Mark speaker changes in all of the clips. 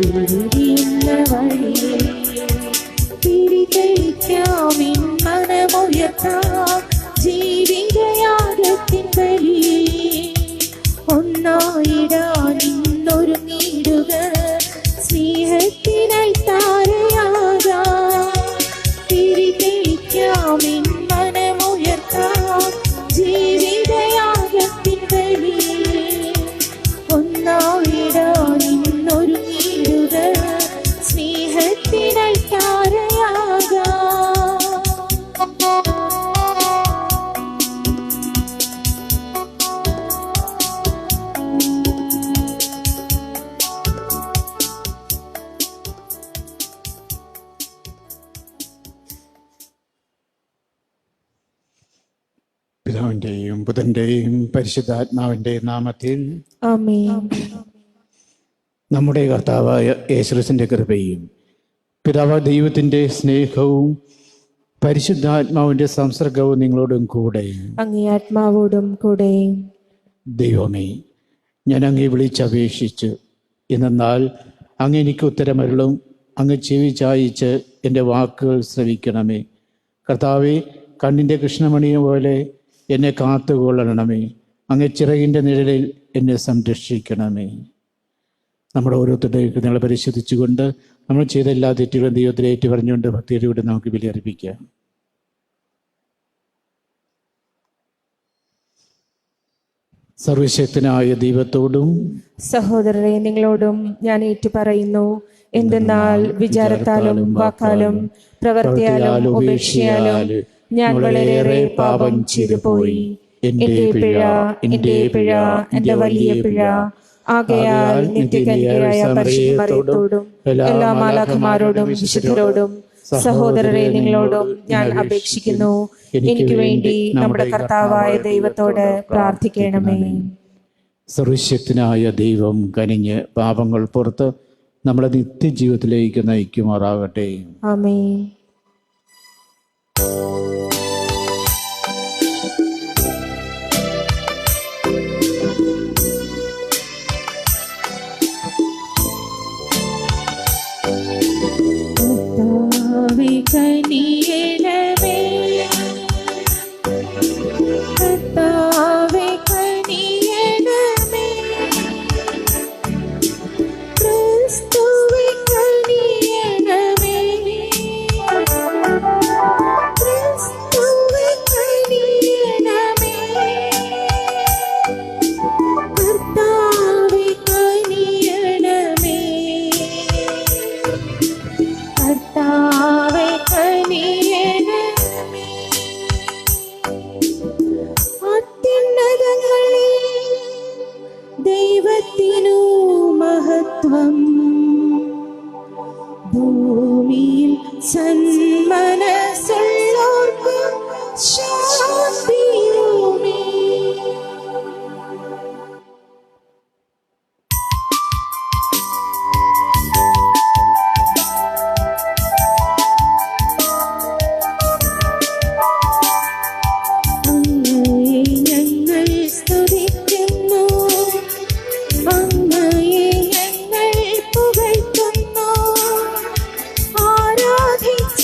Speaker 1: തിരിയുന്ന വഴിയെ തിരികഴിക്കാമിൻ മനമുയർത്താം ജീവിതയാഗത്തിൻ ബലിയെ ഒന്നായിടാൻ ഇന്നൊരുങ്ങിടുക സ്നേഹത്തിനായി താരയാകാം തിരികഴിക്കാമിൻ മനമുയർത്താം ജീവിതയാഗത്തിൻ ബലിയെ ഒന്നായിടാൻ ഇന്നൊരുങ്ങിടുക സ്നേഹത്തിനായി താരയാകാം.
Speaker 2: പിതാവിന്റെയും പുത്രന്റെയും പരിശുദ്ധാത്മാവിന്റെയും നാമത്തിൽ
Speaker 1: ആമേൻ.
Speaker 2: നമ്മുടെ കർത്താവായ യേശുക്രിസ്തുവിന്റെ കൃപയും പിതാവായ ദൈവത്തിന്റെ സ്നേഹവും പരിശുദ്ധാത്മാവിന്റെ സംസർഗവും നിങ്ങളോടും കൂടെ.
Speaker 1: അങ്ങേ ആത്മാവോടും കൂടെ.
Speaker 2: ദൈവമേ, ഞാൻ അങ്ങേ വിളിച്ചപേക്ഷിച്ചു, എന്നാൽ അങ്ങ് എനിക്ക് ഉത്തരമരുളും. അങ്ങ് ചെവി ചായിച്ച് എൻ്റെ വാക്കുകൾ ശ്രവിക്കണമേ. കർത്താവേ, കണ്ണിൻ്റെ കൃഷ്ണമണിയെ പോലെ എന്നെ കാത്തുകൊള്ളണമേ. അങ്ങ് ചിറകിൻ്റെ നിഴലിൽ എന്നെ സംരക്ഷിക്കണമേ. നമ്മുടെ ഓരോരുത്തരുടെയും നിങ്ങളെ പരിശോധിച്ചുകൊണ്ട് നമ്മൾ ചെയ്ത എല്ലാ തെറ്റുകളും ദൈവത്തിൽ ഏറ്റു പറഞ്ഞുകൊണ്ട് ഭക്തിയോടെ നമുക്ക് ബലിയർപ്പിക്കാം. സർവശക്തനായ ദൈവത്തോടും
Speaker 1: സഹോദരരെ നിങ്ങളോടും ഞാൻ ഏറ്റുപറയുന്നു, എന്തെന്നാൽ വിചാരത്താലും വാക്കാലും പ്രവൃത്തിയാലും ഉപേക്ഷയാലും ഞാൻ വളരെയേറെ പാപം ചെയ്തു പോയി. എന്റെ പിഴ, എന്റെ വലിയ പിഴ. ആകയാൽ നിത്യകന്യകയായ പരിശുദ്ധ മറിയത്തോടും എല്ലാ മാലാഖമാരോടും വിശുദ്ധരോടും സഹോദരരെ നിങ്ങളോടും ഞാൻ അപേക്ഷിക്കുന്നു, എനിക്ക് വേണ്ടി നമ്മുടെ കർത്താവായ ദൈവത്തോട് പ്രാർത്ഥിക്കണമേ.
Speaker 2: സർവശക്തനായ ദൈവം കനിഞ്ഞ് പാപങ്ങൾ പുറത്ത് നമ്മളെ നിത്യജീവിതത്തിലേക്ക് നയിക്കുമാറാകട്ടെ.
Speaker 1: ആമേൻ. കനിയണമേ കർത്താവേ, കനിയണമേ ക്രിസ്തുവേ, കനിയണമേ ക്രിസ്തുവേ, കനിയണമേ കർത്താവേ, കനിയണമേ കർത്താവേ, കനിയണമേ. അത്യുന്നതങ്ങളിൽ ദൈവത്തിനു മഹത്വം, ഭൂമിയിൽ സന്മനസ്സുള്ളോർക്ക് ശാന്തിയുമേ. ആരാധിച്ച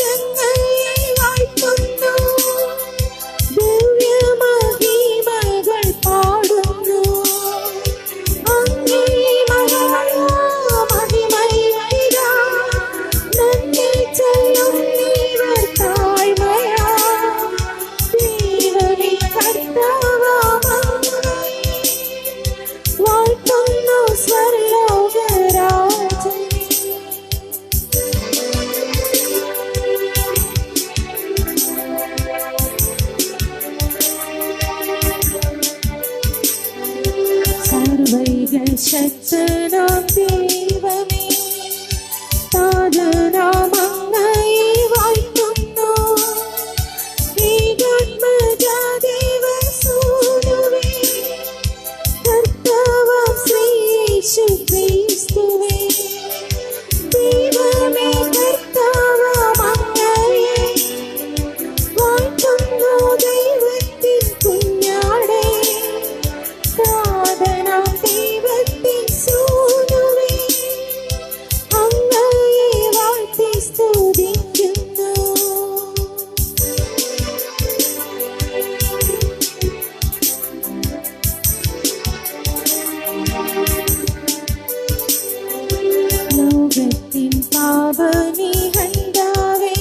Speaker 1: ലോകത്തിൻ പാപനി ഹന്താവേ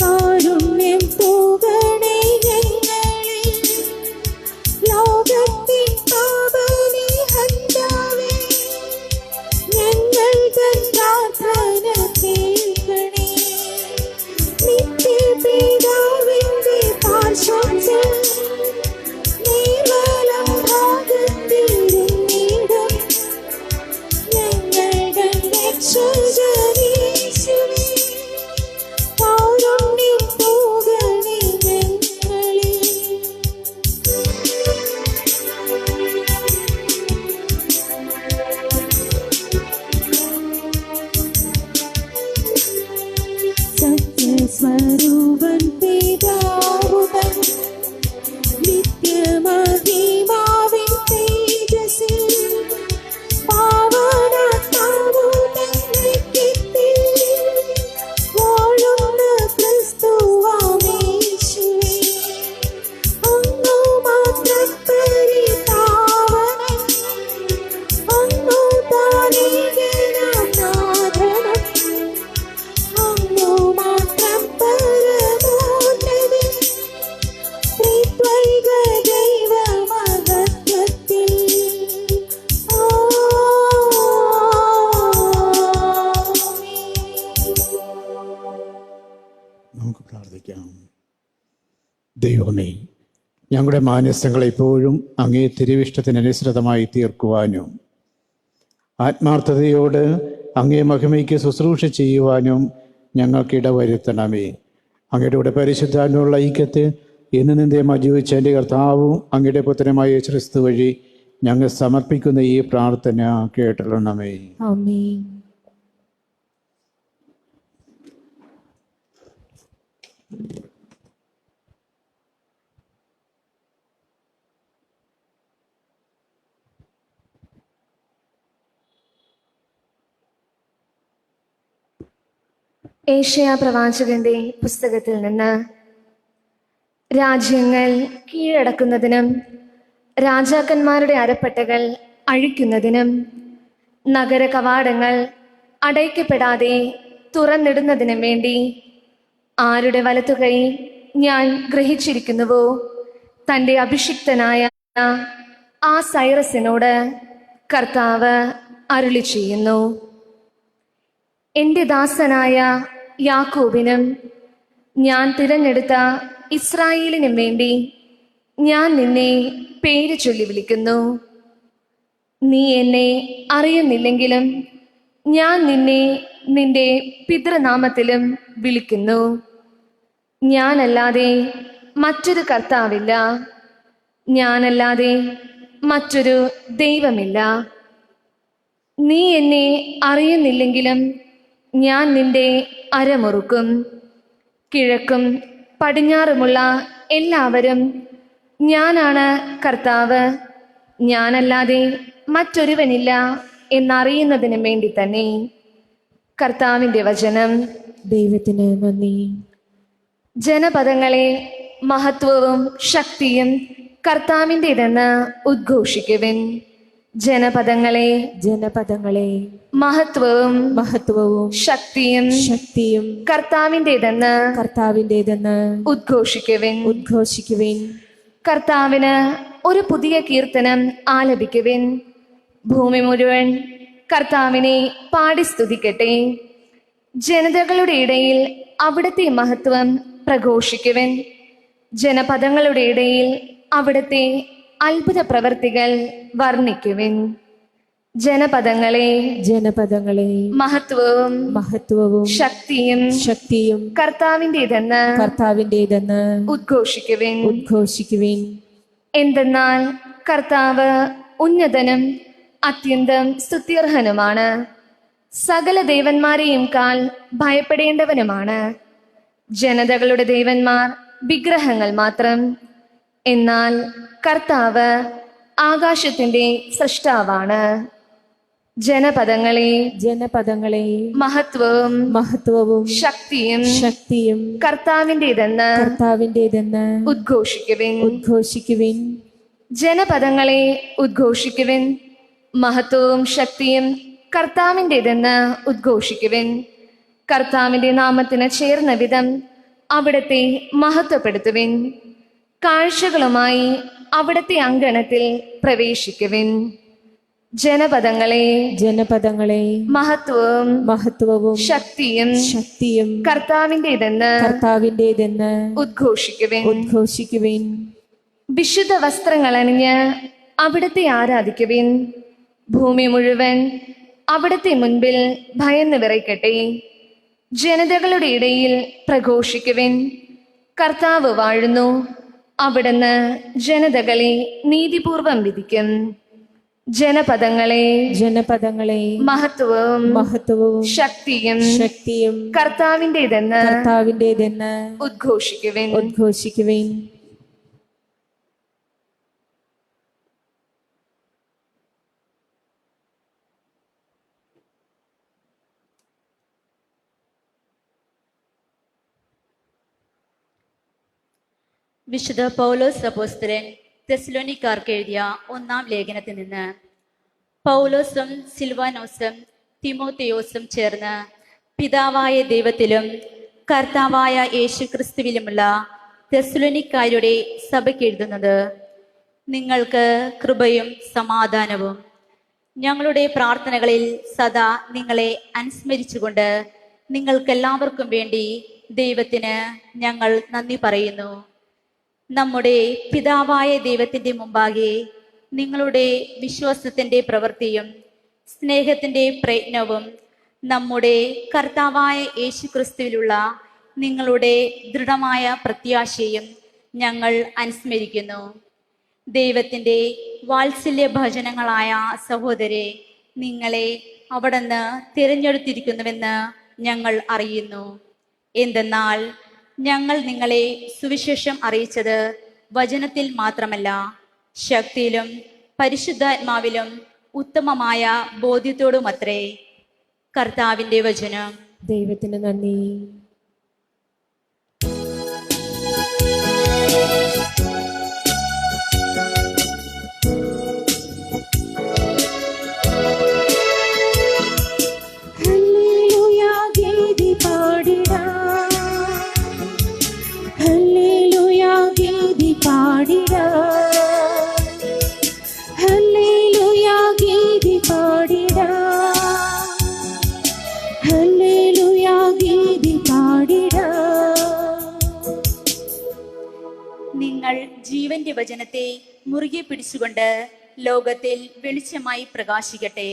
Speaker 1: കാരുണ്യം തൂകണേ ഞങ്ങളിൽ. ലോകത്തിൻ പാപനി ഹന്താവേ ഞങ്ങൾ തൻ പ്രാർത്ഥന കേൾക്കണേ. നിത്യപിതാവിന്റെ പാർശ്വത്തിൽ നീർവലം ഭാഗത്തിരുന്നിടും ഞങ്ങളുടെ രക്ഷകനീശുവേ കാരുണ്യം തൂകണേ ഞങ്ങളിൽ. സത്യസ്വരൂപൻ പിതാവുതൻ നിത്യമഹിമാവിൻ തേജസ്സിൽ പാവനാത്മാവുതൻ ഐക്യത്തിൽ വാഴുന്ന ക്രിസ്തുവാമേശുവേ അങ്ങു മാത്രം പരിപാവനൻ അങ്ങു താനേകനാം നാഥനും അങ്ങു മാത്രം പരമോന്നതൻ ത്രിത്വൈക ദൈവമഹത്വത്തിൽ.
Speaker 2: നമുക്ക് പ്രാർത്ഥിക്കാം. ദൈവമേ, ഞങ്ങളുടെ മാനസങ്ങളെ എപ്പോഴും അങ്ങേ തിരുവിഷ്ടത്തിനനുസൃതമായി തീർക്കുവാനും ആത്മാർത്ഥതയോട് അങ്ങേ മഹിമയ്ക്ക് ശുശ്രൂഷ ചെയ്യുവാനും ഞങ്ങൾക്ക് ഇടവരുത്തണമേ. അങ്ങയുടെ കൂടെ പരിശുദ്ധാനുള്ള ഐക്യത്തിൽ ഇന്ന് നിന്റെ മജീവിച്ച എൻ്റെ കർത്താവും അങ്ങയുടെ പുത്രനുമായ ക്രിസ്തു വഴി ഞങ്ങൾ സമർപ്പിക്കുന്ന ഈ പ്രാർത്ഥന കേട്ടണമേ.
Speaker 1: ആമേൻ.
Speaker 3: ഏശയ്യാ പ്രവാചകന്റെ പുസ്തകത്തിൽ നിന്ന് രാജ്യങ്ങൾ കീഴടക്കുന്നതിനും രാജാക്കന്മാരുടെ അരപ്പട്ടകൾ അഴിക്കുന്നതിനും നഗര കവാടങ്ങൾ അടയ്ക്കപ്പെടാതെ തുറന്നിടുന്നതിനും വേണ്ടി ആരുടെ വലത്തുകൈ ഞാൻ ഗ്രഹിച്ചിരിക്കുന്നുവോ തൻ്റെ അഭിഷിക്തനായ ആ സൈറസിനോട് കർത്താവ് അരുളി ചെയ്യുന്നു. എൻ്റെ ദാസനായ യാക്കോബിനും ഞാൻ തിരഞ്ഞെടുത്ത ഇസ്രായേലിനും വേണ്ടി ഞാൻ നിന്നെ പേര് ചൊല്ലി വിളിക്കുന്നു. നീ എന്നെ അറിയുന്നില്ലെങ്കിലും ഞാൻ നിന്നെ നിന്റെ പിതൃനാമത്തിലും വിളിക്കുന്നു. ഞാനല്ലാതെ മറ്റൊരു കർത്താവില്ല, ഞാനല്ലാതെ മറ്റൊരു ദൈവമില്ല. നീ എന്നെ അറിയുന്നില്ലെങ്കിലും ഞാൻ നിന്റെ അരമുറുക്കും. കിഴക്കും പടിഞ്ഞാറുമുള്ള എല്ലാവരും ഞാനാണ് കർത്താവ്, ഞാനല്ലാതെ മറ്റൊരുവനില്ല എന്നറിയുന്നതിന് വേണ്ടി തന്നെ. കർത്താവിൻ്റെ വചനം.
Speaker 1: ദൈവത്തിന് നന്ദി.
Speaker 3: ജനപദങ്ങളെ മഹത്വവും ശക്തിയും കർത്താവിൻ്റെതെന്ന് ഉദ്ഘോഷിക്കുവിൻ. ജനപദങ്ങളെ
Speaker 1: ജനപദങ്ങളെ
Speaker 3: മഹത്വവും
Speaker 1: മഹത്വവും
Speaker 3: ശക്തിയും
Speaker 1: ശക്തിയും
Speaker 3: കർത്താവിൻ്റെതെന്ന്
Speaker 1: കർത്താവിൻ്റെതെന്ന്
Speaker 3: ഉദ്ഘോഷിക്കുവിൻ.
Speaker 1: ഉദ്ഘോഷിക്കുവിൻ.
Speaker 3: കർത്താവിന് ഒരു പുതിയ കീർത്തനം ആലപിക്കുവിൻ. ഭൂമി മുഴുവൻ കർത്താവിനെ പാടി സ്തുതിക്കട്ടെ. ജനതകളുടെ ഇടയിൽ അവിടുത്തെ മഹത്വം പ്രഘോഷിക്കുവിൻ. ജനപദങ്ങളുടെ ഇടയിൽ അവിടുത്തെ അത്ഭുത പ്രവർത്തികൾ വർണ്ണിക്കുവിൻ. ജനപദങ്ങളെ
Speaker 1: ജനപദങ്ങളെ
Speaker 3: മഹത്വവും
Speaker 1: മഹത്വവും
Speaker 3: ശക്തിയും
Speaker 1: ശക്തിയും
Speaker 3: കർത്താവിൻ്റെതെന്ന്
Speaker 1: കർത്താവിൻ്റെതെന്ന്
Speaker 3: ഉദ്ഘോഷിക്കുവിൻ.
Speaker 1: ഉദ്ഘോഷിക്കുവിൻ.
Speaker 3: എന്തെന്നാൽ കർത്താവ് ഉന്നതനും അത്യന്തം സ്തുത്യർഹനുമാണ്, സകല ദേവന്മാരെയും കാൽ ഭയപ്പെടേണ്ടവനുമാണ്. ജനതകളുടെ ദേവന്മാർ വിഗ്രഹങ്ങൾ മാത്രം, എന്നാൽ കർത്താവ് ആകാശത്തിന്റെ സൃഷ്ടാവാണ്. ജനപദങ്ങളെ
Speaker 1: ജനപദങ്ങളെ
Speaker 3: മഹത്വവും
Speaker 1: മഹത്വവും
Speaker 3: ശക്തിയും
Speaker 1: ശക്തിയും
Speaker 3: കർത്താവിൻ്റെതെന്ന്
Speaker 1: കർത്താവിൻ്റെതെന്ന്
Speaker 3: ഉദ്ഘോഷിക്കുവിൻ.
Speaker 1: ഉദ്ഘോഷിക്കുവിൻ.
Speaker 3: ജനപദങ്ങളെ ഉദ്ഘോഷിക്കുവിൻ. മഹത്വവും ശക്തിയും കർത്താവിൻ്റെതെന്ന് ഉദ്ഘോഷിക്കുവിൻ. കർത്താവിന്റെ നാമത്തിന് ചേർന്ന വിധം അവിടത്തെ മഹത്വപ്പെടുത്തുവിൻ. കാഴ്ചകളുമായി അവിടത്തെ അങ്കണത്തിൽ പ്രവേശിക്കുവിൻ. ജനപദങ്ങളെ
Speaker 1: ജനപദങ്ങളെ
Speaker 3: മഹത്വവും
Speaker 1: മഹത്വവും
Speaker 3: ശക്തിയും
Speaker 1: ശക്തിയും
Speaker 3: കർത്താവിൻ്റെതെന്ന്
Speaker 1: കർത്താവിൻ്റെതെന്ന്
Speaker 3: ഉദ്ഘോഷിക്കുവിൻ.
Speaker 1: ഉദ്ഘോഷിക്കുവിൻ.
Speaker 3: വിശുദ്ധ വസ്ത്രങ്ങൾ അണിഞ്ഞ് അവിടത്തെ ആരാധിക്കുവിൻ. ഭൂമി മുഴുവൻ അവിടത്തെ മുൻപിൽ ഭയന്ന് വിറയ്ക്കട്ടെ. ജനതകളുടെ ഇടയിൽ പ്രഘോഷിക്കുവിൻ. കർത്താവ് വാഴുന്നു. അവിടുന്ന് ജനതകളെ നീതിപൂർവം വിധിക്കും. ജനപദങ്ങളെ
Speaker 1: ജനപദങ്ങളെ
Speaker 3: മഹത്വവും
Speaker 1: മഹത്വവും
Speaker 3: ശക്തിയും
Speaker 1: ശക്തിയും
Speaker 3: കർത്താവിൻ്റെതെന്ന്
Speaker 1: കർത്താവിൻ്റെതെന്ന്
Speaker 3: ഉദ്ഘോഷിക്കുവിൻ.
Speaker 1: ഉദ്ഘോഷിക്കുവിൻ.
Speaker 4: വിശുദ്ധ പൗലോസ് അപ്പോസ്തലൻ തെസ്സലോനിക്കാർക്ക് എഴുതിയ 1-ാം ലേഖനത്തിൽ നിന്ന്. പൗലോസും സിൽവാനോസും തിമോത്തിയോസും ചേർന്ന് പിതാവായ ദൈവത്തിലും കർത്താവായ യേശുക്രിസ്തുവിലുമുള്ള തെസ്സലോനിക്കാരുടെ സഭയ്ക്ക് എഴുതുന്നത്. നിങ്ങൾക്ക് കൃപയും സമാധാനവും. ഞങ്ങളുടെ പ്രാർത്ഥനകളിൽ സദാ നിങ്ങളെ അനുസ്മരിച്ചുകൊണ്ട് നിങ്ങൾക്കെല്ലാവർക്കും വേണ്ടി ദൈവത്തിന് ഞങ്ങൾ നന്ദി പറയുന്നു. നമ്മുടെ പിതാവായ ദൈവത്തിൻ്റെ മുമ്പാകെ നിങ്ങളുടെ വിശ്വാസത്തിൻ്റെ പ്രവൃത്തിയും സ്നേഹത്തിൻ്റെ പ്രയത്നവും നമ്മുടെ കർത്താവായ യേശുക്രിസ്തുവിലുള്ള നിങ്ങളുടെ ദൃഢമായ പ്രത്യാശയും ഞങ്ങൾ അനുസ്മരിക്കുന്നു. ദൈവത്തിൻ്റെ വാത്സല്യഭജനങ്ങളായ സഹോദരെ, നിങ്ങളെ അവിടുന്ന് തിരഞ്ഞെടുത്തിരിക്കുന്നുവെന്ന് ഞങ്ങൾ അറിയുന്നു. എന്തെന്നാൽ ഞങ്ങൾ നിങ്ങളെ സുവിശേഷം അറിയിച്ചത് വചനത്തിൽ മാത്രമല്ല, ശക്തിയിലും പരിശുദ്ധാത്മാവിലും ഉത്തമമായ ബോധ്യത്തോടുമത്രേ. കർത്താവിൻ്റെ വചനം.
Speaker 1: ദൈവത്തിന് നന്ദി.
Speaker 4: നിങ്ങൾ ജീവന്റെ വചനത്തെ മുറുകെ പിടിച്ചുകൊണ്ട് ലോകത്തിൽ വെളിച്ചമായി പ്രകാശിക്കട്ടെ.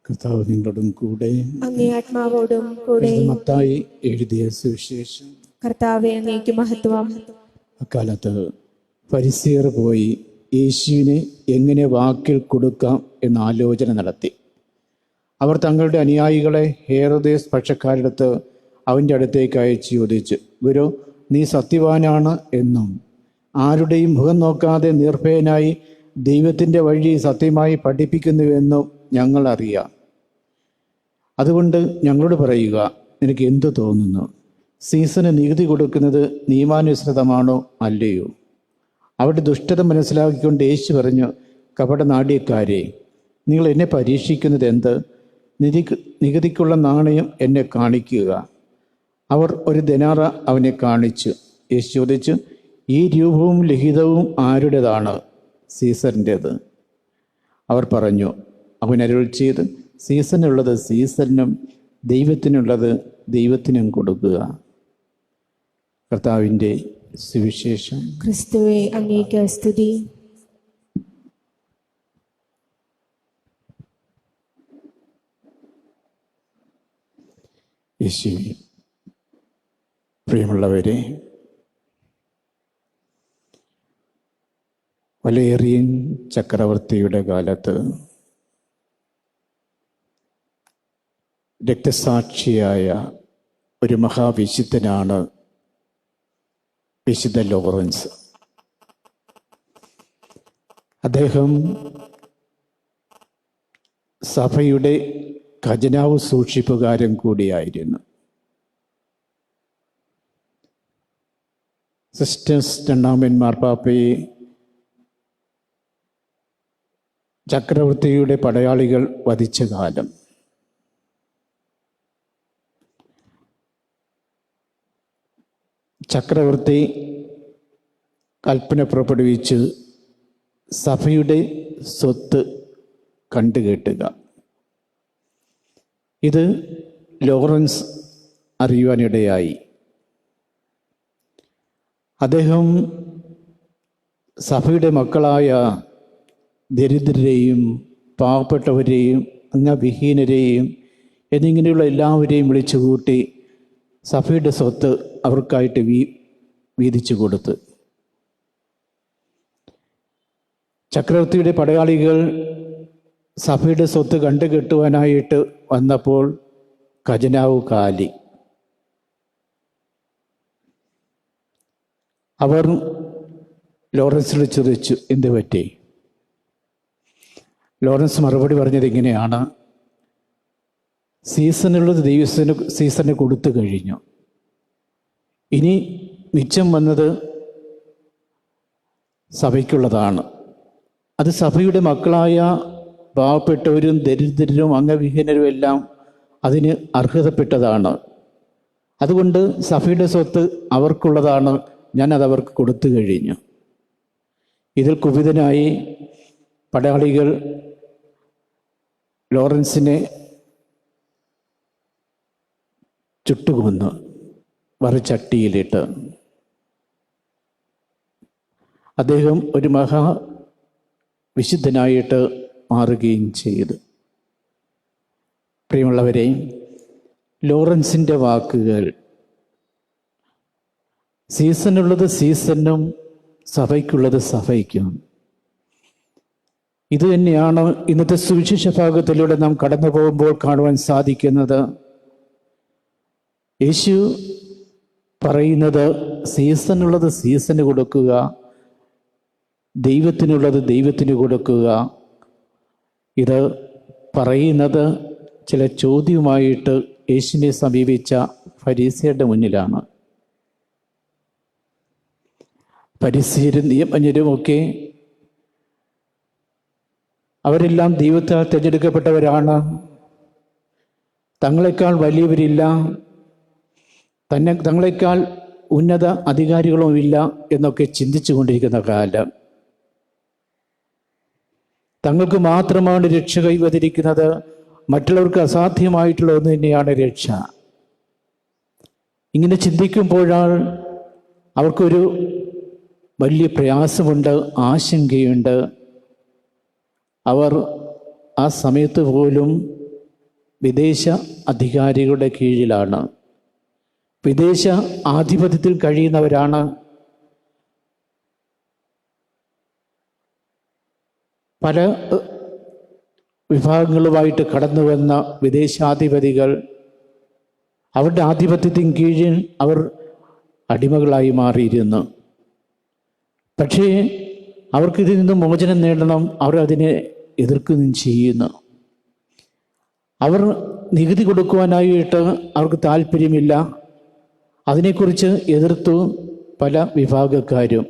Speaker 2: കർത്താവ് നിങ്ങളോടും കൂടെ.
Speaker 1: അങ്ങേ ആത്മാവോടും കൂടെ.
Speaker 2: മത്തായി എഴുതിയ സുവിശേഷം.
Speaker 1: കർത്താവേ, അങ്ങേക്ക് മഹത്വം.
Speaker 2: അക്കാലത്ത് ഫരിസേയർ പോയി യേശുവിനെ എങ്ങനെ വാക്കിൽ കൊടുക്കാം എന്ന ആലോചന നടത്തി. അവർ തങ്ങളുടെ അനുയായികളെ ഹേറോദേസ് പക്ഷക്കാരടുത്ത് അവൻ്റെ അടുത്തേക്ക് അയച്ച് ചോദിച്ചു, ഗുരു, നീ സത്യവാനാണ് എന്നും ആരുടെയും മുഖം നോക്കാതെ നിർഭയനായി ദൈവത്തിൻ്റെ വഴി സത്യമായി പഠിപ്പിക്കുന്നുവെന്നും ഞങ്ങൾ അറിയാം. അതുകൊണ്ട് ഞങ്ങളോട് പറയുക, നിനക്ക് എന്തു തോന്നുന്നു? സീസന് നികുതി കൊടുക്കുന്നത് നിയമാനുസൃതമാണോ അല്ലയോ? അവിടെ ദുഷ്ടത മനസ്സിലാക്കിക്കൊണ്ട് യേശു പറഞ്ഞു, കപടനാട്യക്കാരെ, നിങ്ങൾ എന്നെ പരീക്ഷിക്കുന്നത് എന്ത്? നികുതിക്കുള്ള നാണയം എന്നെ കാണിക്കുക. അവർ ഒരു ദിനാറ അവനെ കാണിച്ചു. യേശു ചോദിച്ചു, ഈ രൂപവും ലിഖിതവും ആരുടേതാണ്? സീസറിൻ്റേത്. അവർ പറഞ്ഞു. അവൻ അരുൾ ചെയ്ത്, സീസനുള്ളത് സീസനും ദൈവത്തിനുള്ളത് ദൈവത്തിനും കൊടുക്കുക. കർത്താവിൻ്റെ സുവിശേഷം.
Speaker 1: ക്രിസ്തുവേ, അങ്ങേക്ക് സ്തുതി.
Speaker 2: യേശുവേ, പ്രിയമുള്ളവരെ, വിലയേറിയ ചക്രവർത്തിയുടെ കാലത്ത് രക്തസാക്ഷിയായ ഒരു മഹാവിശുദ്ധനാണ് വിശുദ്ധ ലോറൻസ്. അദ്ദേഹം സഭയുടെ ഖജനാവ് സൂക്ഷിപ്പുകാരൻ കൂടിയായിരുന്നു. സിസ്റ്റേഴ്സ് രണ്ടാമൻ മാർപ്പാപ്പയെ ചക്രവർത്തിയുടെ പടയാളികൾ വധിച്ച കാലം, ചക്രവർത്തി കൽപ്പന പുറപ്പെടുവിച്ച് സഭയുടെ സ്വത്ത് കണ്ടുകെട്ടുക. ഇത് ലോറൻസ് അറിയുവാനിടയായി. അദ്ദേഹം സഭയുടെ മക്കളായ ദരിദ്രരെയും പാവപ്പെട്ടവരെയും അംഗവിഹീനരെയും എന്നിങ്ങനെയുള്ള എല്ലാവരെയും വിളിച്ചുകൂട്ടി സഭയുടെ സ്വത്ത് അവർക്കായിട്ട് വീതിച്ചു കൊടുത്തു. ചക്രവർത്തിയുടെ പടയാളികൾ സഭയുടെ സ്വത്ത് കണ്ടുകെട്ടുവാനായിട്ട് വന്നപ്പോൾ ഖജനാവ് കാലി. അവർ ലോറൻസിനോട് ചോദിച്ചു, എന്ത് പറ്റി? ലോറൻസ് മറുപടി പറഞ്ഞത് ഇങ്ങനെയാണ്: സീസണുള്ളത് സീസണിന് കൊടുത്തു കഴിഞ്ഞു. ഇനി മിച്ചം വന്നത് സഭയ്ക്കുള്ളതാണ്. അത് സഭയുടെ മക്കളായ പാവപ്പെട്ടവരും ദരിദ്രരും അംഗവിഹീനരും എല്ലാം അതിന് അർഹതപ്പെട്ടതാണ്. അതുകൊണ്ട് സഭയുടെ സ്വത്ത് അവർക്കുള്ളതാണ്, ഞാനത് അവർക്ക് കൊടുത്തു കഴിഞ്ഞു. ഇതിൽ കുപിതനായി പടയാളികൾ ലോറൻസിനെ ചുട്ടുകൊന്നു, വറുചട്ടിയിലിട്ട്. അദ്ദേഹം ഒരു വിശുദ്ധനായിട്ട് മാറുകയും ചെയ്തു. പ്രിയമുള്ളവരെ, ലോറൻസിൻ്റെ വാക്കുകൾ സീസണുള്ളത് സീസണും സഭയ്ക്കുള്ളത് സഭയ്ക്കും. ഇത് തന്നെയാണ് ഇന്നത്തെ സുവിശേഷ ഭാഗത്തിലൂടെ നാം കടന്നു പോകുമ്പോൾ കാണുവാൻ സാധിക്കുന്നത്. യേശു പറയുന്നത് സീസണുള്ളത് സീസണ് കൊടുക്കുക, ദൈവത്തിനുള്ളത് ദൈവത്തിന് കൊടുക്കുക. ഇത് പറയുന്നത് ചില ചോദ്യവുമായിട്ട് യേശുവിനെ സമീപിച്ച ഫരീസിയരുടെ മുന്നിലാണ്. ഫരീസിയരും നിയമജ്ഞരുമൊക്കെ അവരെല്ലാം ദൈവത്താൽ തിരഞ്ഞെടുക്കപ്പെട്ടവരാണ്, തങ്ങളെക്കാൾ വലിയവരില്ല, തങ്ങളെക്കാൾ ഉന്നത അധികാരികളുമില്ല എന്നൊക്കെ ചിന്തിച്ചു കൊണ്ടിരിക്കുന്ന കാലം. തങ്ങൾക്ക് മാത്രമാണ് രക്ഷ കൈവന്നിരിക്കുന്നത്, മറ്റുള്ളവർക്ക് അസാധ്യമായിട്ടുള്ള ഒന്ന് തന്നെയാണ് രക്ഷ. ഇങ്ങനെ ചിന്തിക്കുമ്പോഴാണ് അവർക്കൊരു വലിയ പ്രയാസമുണ്ട്, ആശങ്കയുണ്ട്. അവർ ആ സമയത്ത് പോലും വിദേശ അധികാരികളുടെ കീഴിലാണ്, വിദേശ ആധിപത്യത്തിൽ കഴിയുന്നവരാണ്. പല വിഭാഗങ്ങളുമായിട്ട് കടന്നു വന്ന വിദേശാധിപതികൾ, അവരുടെ ആധിപത്യത്തിന് കീഴിൽ അവർ അടിമകളായി മാറിയിരുന്നു. പക്ഷേ അവർക്കിതിൽ നിന്ന് മോചനം നേടണം, അവർ അതിനെ എതിർക്കുകയും ചെയ്യുന്നു. അവർ നികുതി കൊടുക്കുവാനായിട്ട് അവർക്ക് താല്പര്യമില്ല, അതിനെക്കുറിച്ച് എതിർത്തു പല വിഭാഗക്കാരും.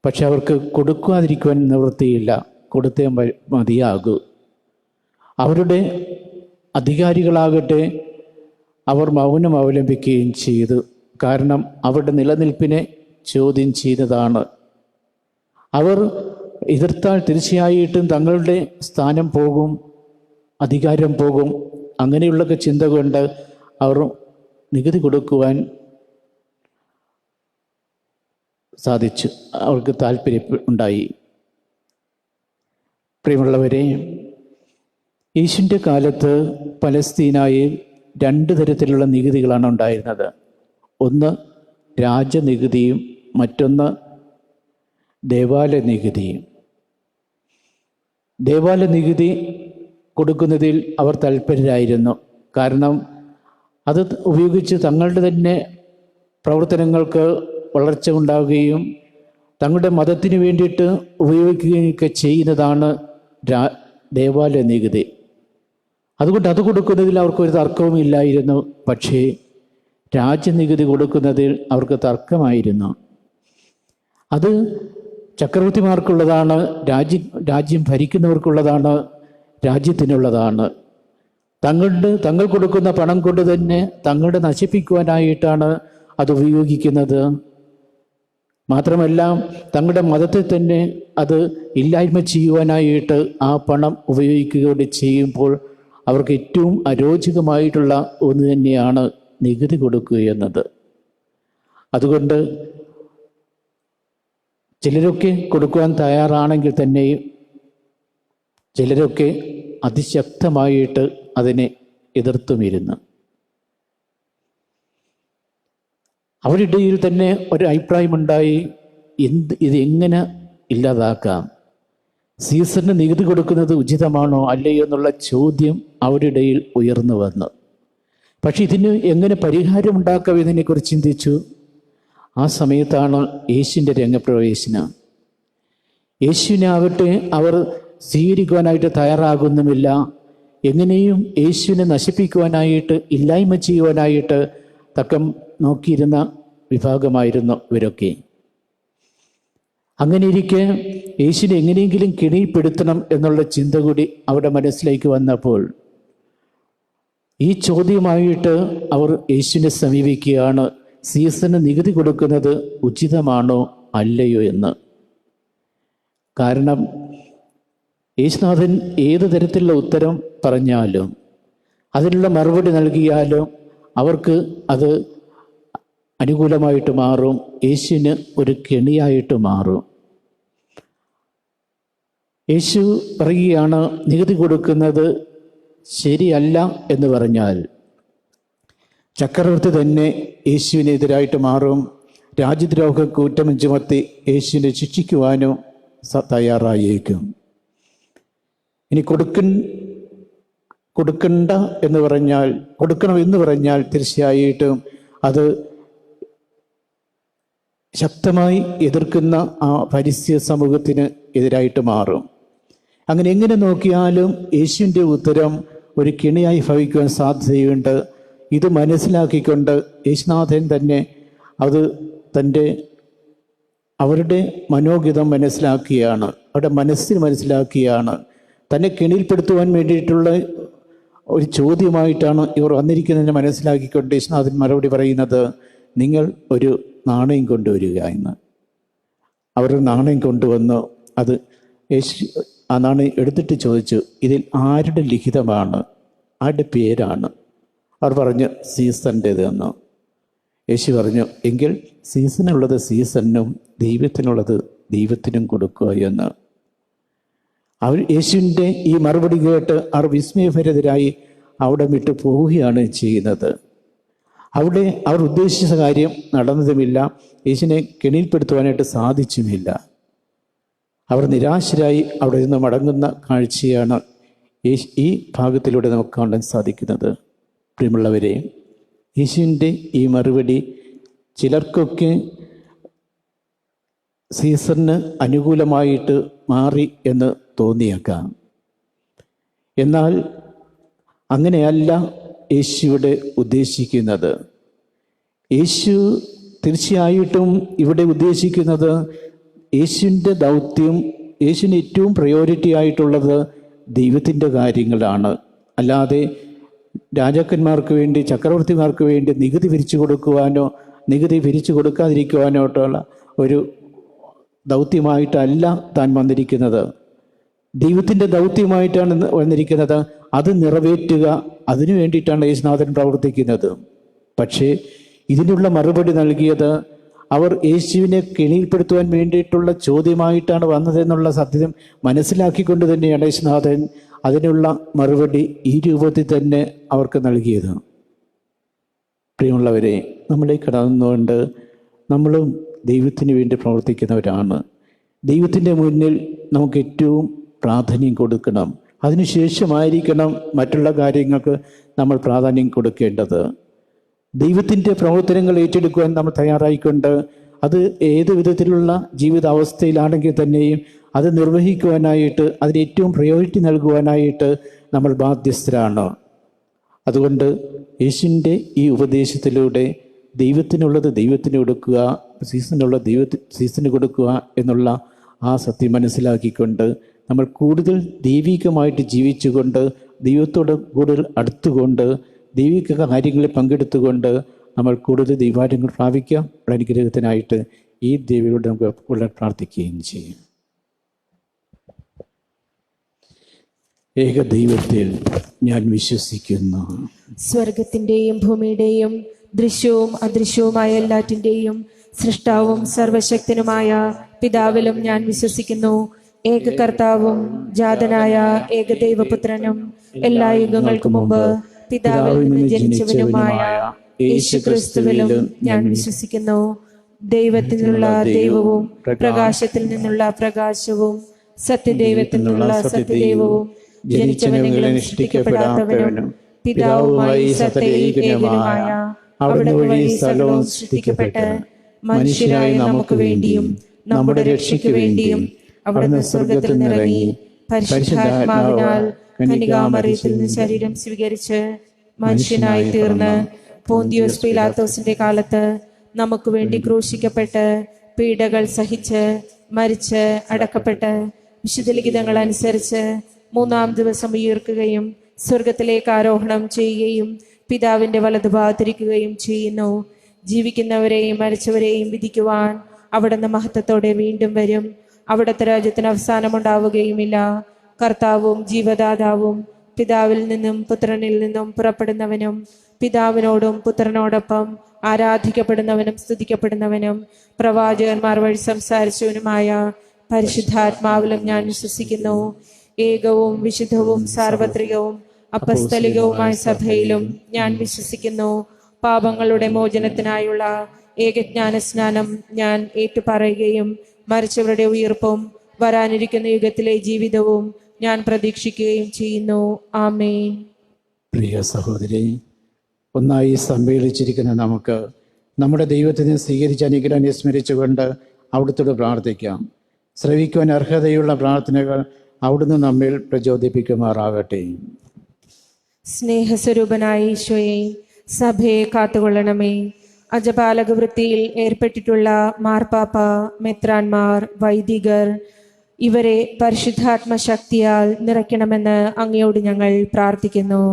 Speaker 2: പക്ഷെ അവർക്ക് കൊടുക്കാതിരിക്കുവാൻ നിവൃത്തിയില്ല, കൊടുത്തേ മതിയാകൂ. അവരുടെ അധികാരികളാകട്ടെ അവർ മൗനം അവലംബിക്കുകയും ചെയ്തു. കാരണം അവരുടെ നിലനിൽപ്പിനെ ചോദ്യം ചെയ്യുന്നതാണ്. അവർ എതിർത്താൽ തീർച്ചയായിട്ടും തങ്ങളുടെ സ്ഥാനം പോകും, അധികാരം പോകും. അങ്ങനെയുള്ളൊക്കെ ചിന്ത കൊണ്ട് അവർ നികുതി കൊടുക്കുവാൻ സാധിച്ചു, അവർക്ക് താല്പര്യം ഉണ്ടായി. പ്രിയമുള്ളവരെ, യേശുവിൻ്റെ കാലത്ത് പലസ്തീനായിൽ 2 തരത്തിലുള്ള നികുതികളാണ് ഉണ്ടായിരുന്നത്. ഒന്ന് രാജനികുതിയും മറ്റൊന്ന് ദേവാലയ നികുതിയും. ദേവാലയ നികുതി കൊടുക്കുന്നതിൽ അവർ തൽപരരായിരുന്നു. കാരണം അത് ഉപയോഗിച്ച് തങ്ങളുടെ തന്നെ പ്രവർത്തനങ്ങൾക്ക് വളർച്ച ഉണ്ടാവുകയും തങ്ങളുടെ മതത്തിന് വേണ്ടിയിട്ട് ഉപയോഗിക്കുകയൊക്കെ ചെയ്യുന്നതാണ് ദേവാലയ നികുതി. അതുകൊണ്ട് അത് കൊടുക്കുന്നതിൽ അവർക്കൊരു തർക്കവും ഇല്ലായിരുന്നു. പക്ഷേ രാജ്യനികുതി കൊടുക്കുന്നതിൽ അവർക്ക് തർക്കമായിരുന്നു. അത് ചക്രവർത്തിമാർക്കുള്ളതാണ്, രാജ്യം ഭരിക്കുന്നവർക്കുള്ളതാണ്, രാജ്യത്തിനുള്ളതാണ്. തങ്ങൾ കൊടുക്കുന്ന പണം കൊണ്ട് തന്നെ തങ്ങളുടെ നശിപ്പിക്കുവാനായിട്ടാണ് അത് ഉപയോഗിക്കുന്നത്. മാത്രമല്ല തങ്ങളുടെ മതത്തെ തന്നെ അത് ഇല്ലായ്മ ചെയ്യുവാനായിട്ട് ആ പണം ഉപയോഗിക്കുകയോടെ ചെയ്യുമ്പോൾ അവർക്ക് ഏറ്റവും അരോചകമായിട്ടുള്ള ഒന്ന് തന്നെയാണ് നികുതി കൊടുക്കുക എന്നത്. അതുകൊണ്ട് ചിലരൊക്കെ കൊടുക്കുവാൻ തയ്യാറാണെങ്കിൽ തന്നെയും ചിലരൊക്കെ അതിശക്തമായിട്ട് അതിനെ എതിർത്തുമിരുന്നു. അവരിടയിൽ തന്നെ ഒരു അഭിപ്രായമുണ്ടായി, ഇതെങ്ങനെ ഇല്ലാതാക്കാം, സീസറിന് നികുതി കൊടുക്കുന്നത് ഉചിതമാണോ അല്ലയോ എന്നുള്ള ചോദ്യം അവരുടെ ഇടയിൽ ഉയർന്നു വന്നു. പക്ഷെ ഇതിന് എങ്ങനെ പരിഹാരമുണ്ടാക്കാം എന്നതിനെക്കുറിച്ച് ചിന്തിച്ചു. ആ സമയത്താണ് യേശുവിൻ്റെ രംഗപ്രവേശനം. യേശുവിനെ ആകട്ടെ അവർ സ്വീകരിക്കുവാനായിട്ട് തയ്യാറാകുന്നുമില്ല. എങ്ങനെയും യേശുവിനെ നശിപ്പിക്കുവാനായിട്ട്, ഇല്ലായ്മ ചെയ്യുവാനായിട്ട് തക്കം നോക്കിയിരുന്ന വിഭാഗമായിരുന്നു ഇവരൊക്കെ. അങ്ങനെ ഇരിക്കെ യേശുവിനെ എങ്ങനെയെങ്കിലും കെണിപ്പെടുത്തണം എന്നുള്ള ചിന്ത കൂടി അവരുടെ മനസ്സിലേക്ക് വന്നപ്പോൾ ഈ ചോദ്യമായിട്ട് അവർ യേശുവിനെ സമീപിക്കുകയാണ്, സീസറിന് നികുതി കൊടുക്കുന്നത് ഉചിതമാണോ അല്ലയോ എന്ന്. കാരണം യേശുനാഥൻ ഏത് തരത്തിലുള്ള ഉത്തരം പറഞ്ഞാലും അതിനുള്ള മറുപടി നൽകിയാലും അവർക്ക് അത് അനുകൂലമായിട്ട് മാറും, യേശുവിന് ഒരു കെണിയായിട്ട് മാറും. യേശു പറയുകയാണ് നികുതി കൊടുക്കുന്നത് ശരിയല്ല എന്ന് പറഞ്ഞാൽ ചക്രവർത്തി തന്നെ യേശുവിനെതിരായിട്ട് മാറും. രാജ്യദ്രോഹ കുറ്റം ചുമത്തി യേശുവിനെ ശിക്ഷിക്കുവാനും തയ്യാറായേക്കും. ഇനി കൊടുക്കണ്ട എന്ന് പറഞ്ഞാൽ, കൊടുക്കണം എന്ന് പറഞ്ഞാൽ തീർച്ചയായിട്ടും അത് ശക്തമായി എതിർക്കുന്ന ആ ഫരിസ്യ സമൂഹത്തിന് എതിരായിട്ട് മാറും. അങ്ങനെ എങ്ങനെ നോക്കിയാലും യേശുവിൻ്റെ ഉത്തരം ഒരു കെണിയായി ഭവിക്കുവാൻ സാധ്യതയുണ്ട്. ഇത് മനസ്സിലാക്കിക്കൊണ്ട് യേശുനാഥൻ തന്നെ അത് അവരുടെ മനോഗതം മനസ്സിലാക്കിയാണ്, അവരുടെ മനസ്സിന് മനസ്സിലാക്കിയാണ്. തന്നെ കെണിയിൽപ്പെടുത്തുവാൻ വേണ്ടിയിട്ടുള്ള ഒരു ചോദ്യമായിട്ടാണ് ഇവർ വന്നിരിക്കുന്നതിനെ മനസ്സിലാക്കിക്കൊണ്ട് യേശുനാഥൻ മറുപടി പറയുന്നത്, നിങ്ങൾ ഒരു നാണയം കൊണ്ടുവരിക എന്ന്. അവർ നാണയം കൊണ്ടുവന്നു. അത് ആ നാണയം എടുത്തിട്ട് ചോദിച്ചു, ഇതിൽ ആരുടെ ലിഖിതമാണ്, ആരുടെ പേരാണ്? അവർ പറഞ്ഞു സീസറിൻ്റേത് എന്ന്. യേശു പറഞ്ഞു, എങ്കിൽ സീസണിനുള്ളത് സീസണിനും ദൈവത്തിനുള്ളത് ദൈവത്തിനും കൊടുക്കുക എന്ന്. അവർ യേശുവിൻ്റെ ഈ മറുപടി കേട്ട് അവർ വിസ്മയഭരിതരായി അവിടെ വിട്ടു പോവുകയാണ് ചെയ്യുന്നത്. അവിടെ അവർ ഉദ്ദേശിച്ച കാര്യം നടന്നതുമില്ല, യേശുവിനെ കെണിയിൽപ്പെടുത്തുവാനായിട്ട് സാധിച്ചുമില്ല. അവർ നിരാശരായി അവിടെ നിന്ന് മടങ്ങുന്ന കാഴ്ചയാണ് ഈ ഭാഗത്തിലൂടെ നമുക്ക് കാണാൻ സാധിക്കുന്നത്. പ്രിയമുള്ളവരെ, യേശുവിൻ്റെ ഈ മറുപടി ചിലർക്കൊക്കെ സീസറിന് അനുകൂലമായിട്ട് മാറി എന്ന് തോന്നിയേക്കാം. എന്നാൽ അങ്ങനെയല്ല യേശുവിടെ ഉദ്ദേശിക്കുന്നത്. യേശു തീർച്ചയായിട്ടും ഇവിടെ ഉദ്ദേശിക്കുന്നത് യേശുവിൻ്റെ ദൗത്യം, യേശുവിന് ഏറ്റവും പ്രയോറിറ്റി ആയിട്ടുള്ളത് ദൈവത്തിൻ്റെ കാര്യങ്ങളാണ്. അല്ലാതെ രാജാക്കന്മാർക്ക് വേണ്ടി, ചക്രവർത്തിമാർക്ക് വേണ്ടി നികുതി പിരിച്ചു കൊടുക്കുവാനോ നികുതി പിരിച്ചു കൊടുക്കാതിരിക്കുവാനോ ആയിട്ടുള്ള ഒരു ദൗത്യമായിട്ടല്ല താൻ വന്നിരിക്കുന്നത്. ദൈവത്തിൻ്റെ ദൗത്യമായിട്ടാണ് വന്നിരിക്കുന്നത്. അത് നിറവേറ്റുക, അതിനു വേണ്ടിയിട്ടാണ് യേശുനാഥൻ പ്രവർത്തിക്കുന്നത്. പക്ഷേ ഇതിനുള്ള മറുപടി നൽകിയത് അവർ യേശുവിനെ കെണിയിൽപ്പെടുത്തുവാൻ വേണ്ടിയിട്ടുള്ള ചോദ്യമായിട്ടാണ് വന്നതെന്നുള്ള സത്യം മനസ്സിലാക്കിക്കൊണ്ട് തന്നെയാണ് യേശുനാഥൻ അതിനുള്ള മറുപടി ഈ രൂപത്തിൽ തന്നെ അവർക്ക് നൽകിയത്. പ്രിയമുള്ളവരെ, നമ്മളെ കടന്നുകൊണ്ട് നമ്മളും ദൈവത്തിന് വേണ്ടി പ്രവർത്തിക്കുന്നവരാണ്. ദൈവത്തിൻ്റെ മുന്നിൽ നമുക്ക് ഏറ്റവും പ്രാധാന്യം കൊടുക്കണം. അതിനുശേഷമായിരിക്കണം മറ്റുള്ള കാര്യങ്ങൾക്ക് നമ്മൾ പ്രാധാന്യം കൊടുക്കേണ്ടത്. ദൈവത്തിൻ്റെ പ്രവർത്തനങ്ങൾ ഏറ്റെടുക്കുവാൻ നമ്മൾ തയ്യാറായിക്കൊണ്ട് അത് ഏത് വിധത്തിലുള്ള ജീവിതാവസ്ഥയിലാണെങ്കിൽ തന്നെയും അത് നിർവഹിക്കുവാനായിട്ട് അതിന് ഏറ്റവും പ്രയോറിറ്റി നൽകുവാനായിട്ട് നമ്മൾ ബാധ്യസ്ഥരാണ്. അതുകൊണ്ട് യേശുവിൻ്റെ ഈ ഉപദേശത്തിലൂടെ ദൈവത്തിനുള്ളത് ദൈവത്തിന് കൊടുക്കുക, സീസണ് കൊടുക്കുക എന്നുള്ള ആ സത്യം മനസ്സിലാക്കിക്കൊണ്ട് നമ്മൾ കൂടുതൽ ദൈവികമായിട്ട് ജീവിച്ചുകൊണ്ട് ദൈവത്തോട് കൂടുതൽ അടുത്തുകൊണ്ട് ദൈവിക കാര്യങ്ങളിൽ പങ്കെടുത്തുകൊണ്ട് നമ്മൾ കൂടുതൽ ദൈവാര്യങ്ങൾ പ്രാപിക്കാം. അനുഗ്രഹത്തിനായിട്ട് ഈ ദേവിയോട് നമുക്ക് കൂടുതൽ പ്രാർത്ഥിക്കുകയും ചെയ്യും. ഏക ദൈവത്തിൽ ഞാൻ വിശ്വസിക്കുന്നു.
Speaker 1: സ്വർഗത്തിന്റെയും ഭൂമിയുടെയും ദൃശ്യവും അദൃശ്യവുമായ എല്ലാറ്റിന്റെയും സൃഷ്ടാവും സർവശക്തനുമായ പിതാവിലും ഞാൻ വിശ്വസിക്കുന്നു. ഏക കർത്താവും ജാതനായ ഏകദൈവപുത്രനും എല്ലാ യുഗങ്ങൾക്കു മുമ്പ് പിതാവിൽ നിന്ന് ജനിച്ചവനുമായ യേശുക്രിസ്തുവിലും ഞാൻ വിശ്വസിക്കുന്നു. ദൈവത്തിനുള്ള ദൈവവും പ്രകാശത്തിൽ നിന്നുള്ള പ്രകാശവും സത്യദൈവത്തിൽ നിന്നുള്ള സത്യദൈവവും ജനിച്ചവനെങ്കിലും സൃഷ്ടിക്കപ്പെടാത്തവനും പിതാവുമായി സത്യൈകനുമായ അവിടുന്ന് വഴി സർവ്വവും സൃഷ്ടിക്കപ്പെട്ട് മനുഷ്യരായ നമുക്ക് വേണ്ടിയും നമ്മുടെ രക്ഷയ്ക്ക് വേണ്ടിയും അവിടുന്ന് സ്വർഗത്തിൽ നിന്നിറങ്ങി പരിശുദ്ധാത്മാവിനാൽ കന്യകാമറിയത്തിൽ നിന്ന് ശരീരം സ്വീകരിച്ച് മനുഷ്യനായി തീർന്ന് പോന്തിയോസ് പീലാത്തോസിന്റെ കാലത്ത് നമുക്ക് വേണ്ടി ക്രൂശിക്കപ്പെട്ട് പീഡകൾ സഹിച്ച് മരിച്ച് അടക്കപ്പെട്ട് വിശുദ്ധ ലിഖിതങ്ങൾ അനുസരിച്ച് മൂന്നാം ദിവസം ഉയർക്കുകയും സ്വർഗത്തിലേക്ക് ആരോഹണം ചെയ്യുകയും പിതാവിന്റെ വലതുഭാഗത്തിരിക്കുകയും ചെയ്യുന്നു. ജീവിക്കുന്നവരെയും മരിച്ചവരെയും വിധിക്കുവാൻ അവിടുന്ന് മഹത്വത്തോടെ വീണ്ടും വരും. അവിടുത്തെ രാജ്യത്തിന് അവസാനമുണ്ടാവുകയുമില്ല. കർത്താവും ജീവദാതാവും പിതാവിൽ നിന്നും പുത്രനിൽ നിന്നും പുറപ്പെടുന്നവനും പിതാവിനോടും പുത്രനോടൊപ്പം ആരാധിക്കപ്പെടുന്നവനും സ്തുതിക്കപ്പെടുന്നവനും പ്രവാചകന്മാർ വഴി സംസാരിച്ചവനുമായ പരിശുദ്ധാത്മാവിലും ഞാൻ വിശ്വസിക്കുന്നു. ഏകവും വിശുദ്ധവും സാർവത്രികവും അപ്പസ്തലികവുമായ സഭയിലും ഞാൻ വിശ്വസിക്കുന്നു. പാപങ്ങളുടെ മോചനത്തിനായുള്ള ഏകജ്ഞാന സ്നാനം ഞാൻ ഏറ്റുപറയുകയും മരിച്ചവരുടെ ഉയിർപ്പും വരാനിരിക്കുന്ന യുഗത്തിലെ ജീവിതവും ഞാൻ പ്രതീക്ഷിക്കുകയും ചെയ്യുന്നു. ആമേൻ.
Speaker 2: പ്രിയ സഹോദരി, ഒന്നായി സമ്മേളിച്ചിരിക്കുന്ന നമുക്ക് നമ്മുടെ ദൈവത്തിനെ സ്വീകരിച്ച അനുഗ്രഹം സ്മരിച്ചുകൊണ്ട് അവിടുത്തോട് പ്രാർത്ഥിക്കാം. ശ്രവിക്കുവാൻ അർഹതയുള്ള പ്രാർത്ഥനകൾ അവിടുന്ന് നമ്മിൽ പ്രചോദിപ്പിക്കുമാറാകട്ടെ.
Speaker 1: സ്നേഹസ്വരൂപനായ ഈശോയെ, സഭയെ കാത്തുകൊള്ളണമേ. അജപാലക വൃത്തിയിൽ ഏർപ്പെട്ടിട്ടുള്ള മാർപ്പാപ്പ, മെത്രാന്മാർ, വൈദികർ ഇവരെ പരിശുദ്ധാത്മ ശക്തിയാൽ നിറയ്ക്കണമെന്ന് അങ്ങയോട് ഞങ്ങൾ പ്രാർത്ഥിക്കുന്നു.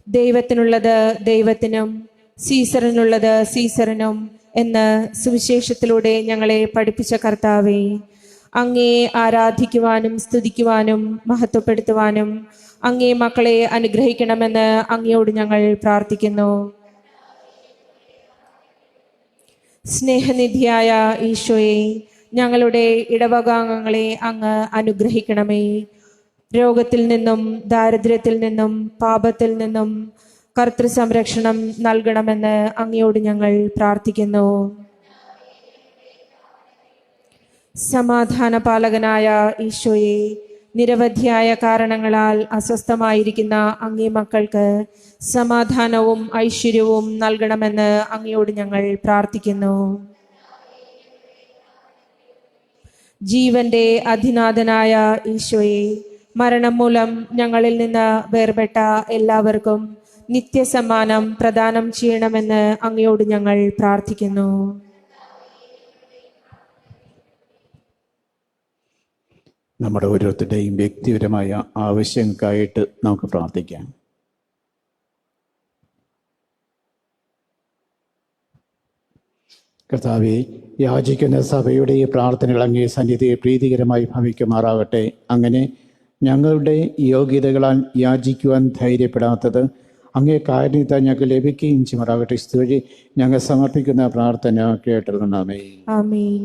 Speaker 1: ദൈവത്തിനുള്ളത് ദൈവത്തിനും സീസറിനുള്ളത് സീസറിനും എന്ന് സുവിശേഷത്തിലൂടെ ഞങ്ങളെ പഠിപ്പിച്ച കർത്താവേ, അങ്ങയെ ആരാധിക്കുവാനും സ്തുതിക്കുവാനും മഹത്വപ്പെടുത്തുവാനും അങ്ങേ മക്കളെ അനുഗ്രഹിക്കണമെന്ന് അങ്ങയോട് ഞങ്ങൾ പ്രാർത്ഥിക്കുന്നു. സ്നേഹനിധിയായ ഈശോയെ, ഞങ്ങളുടെ ഇടവകാംഗങ്ങളെ അങ്ങ് അനുഗ്രഹിക്കണമേ. രോഗത്തിൽ നിന്നും ദാരിദ്ര്യത്തിൽ നിന്നും പാപത്തിൽ നിന്നും കർത്തൃ സംരക്ഷണം നൽകണമെന്ന് അങ്ങയോട് ഞങ്ങൾ പ്രാർത്ഥിക്കുന്നു. സമാധാന പാലകനായ ഈശോയെ, നിരവധിയായ കാരണങ്ങളാൽ അസ്വസ്ഥമായിരിക്കുന്ന അങ്ങേ മക്കൾക്ക് സമാധാനവും ഐശ്വര്യവും നൽകണമെന്ന് അങ്ങയോട് ഞങ്ങൾ പ്രാർത്ഥിക്കുന്നു. ജീവന്റെ അധിനാഥനായ ഈശോയെ, മരണം മൂലം ഞങ്ങളിൽ നിന്ന് വേർപെട്ട എല്ലാവർക്കും നിത്യസമ്മാനം പ്രദാനം ചെയ്യണമെന്ന് അങ്ങയോട് ഞങ്ങൾ പ്രാർത്ഥിക്കുന്നു.
Speaker 2: നമ്മുടെ ഓരോരുത്തരുടെയും വ്യക്തിപരമായ ആവശ്യങ്ങൾക്കായിട്ട് നമുക്ക് പ്രാർത്ഥിക്കാം. കർത്താവെ, യാചിക്കുന്ന സഭയുടെ ഈ പ്രാർത്ഥനകൾ അങ്ങേ സന്നിധിയെ പ്രീതികരമായി ഭവിക്കുമാറാകട്ടെ. അങ്ങനെ ഞങ്ങളുടെ യോഗ്യതകളാൽ യാചിക്കുവാൻ ധൈര്യപ്പെടാത്തത് അങ്ങേ കാരണത്താൽ ഞങ്ങൾക്ക് ലഭിക്കുകയും ചെയ്യുമാറാകട്ടെ. ഇതുവഴി ഞങ്ങൾ സമർപ്പിക്കുന്ന പ്രാർത്ഥന കേട്ടിരുന്നേ.
Speaker 1: ആമേൻ.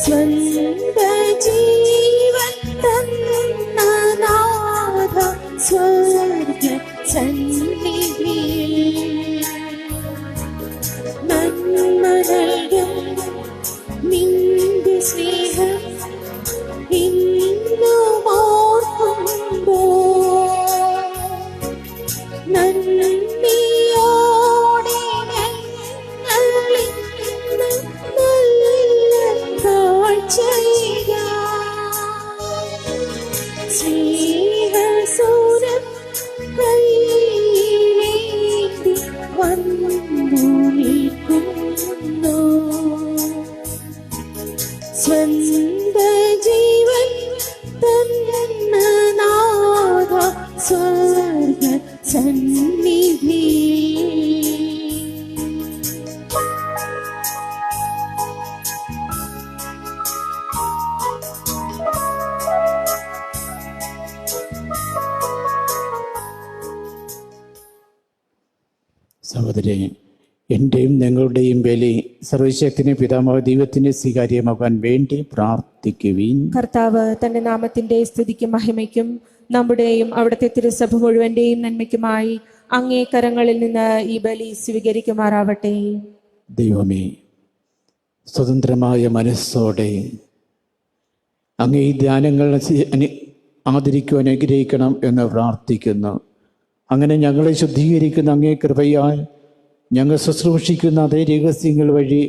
Speaker 1: സ്വന്ത ജീവൻ തന്ന നാഥ സ്വർഗ സന്നിധിയിൽ നന്മ നൽകും നിന്റെ സ്നേഹം ഇന്നും ഓർക്കുമ്പോൾ നന്ദിയോടെ ഞങ്ങൾ ഇന്ന് നല്ല കാഴ്ചയിതാ. സ്നേഹസൂരം കൈയിലേന്തി വന്നു നിൽക്കുന്നു. സ്വന്ത ജീവൻ തന്ന നാഥ സ്വർഗ സന്നിധി.
Speaker 2: സഹോദരേ, എൻ്റെയും നിങ്ങളുടെയും ബലി സർവശക്തിനെ പിതാവായ ദൈവത്തിന് സ്വീകാര്യമാകാൻ വേണ്ടി പ്രാർത്ഥിക്കുവിൻ.
Speaker 1: കർത്താവ് തന്റെ നാമത്തിന്റെ സ്തുതിക്കും മഹിമയ്ക്കും നമ്മുടെയും അവിടുത്തെ തിരുസഭ മുഴുവന്റെയും നന്മയ്ക്കുമായി അങ്ങേ കരങ്ങളിൽ നിന്ന് ഈ ബലി സ്വീകരിക്കുമാറാവട്ടെ.
Speaker 2: ദൈവമേ, സ്വതന്ത്രമായ മനസ്സോടെ അങ്ങേ ഈ ധ്യാനങ്ങൾ ആദരിക്കുവാൻ അനുഗ്രഹിക്കണം എന്ന് പ്രാർത്ഥിക്കുന്നു. അങ്ങനെ ഞങ്ങളെ ശുദ്ധീകരിക്കുന്ന അങ്ങേ കൃപയാൽ ഞങ്ങൾ ശുശ്രൂഷിക്കുന്ന അതേ രഹസ്യങ്ങൾ വഴി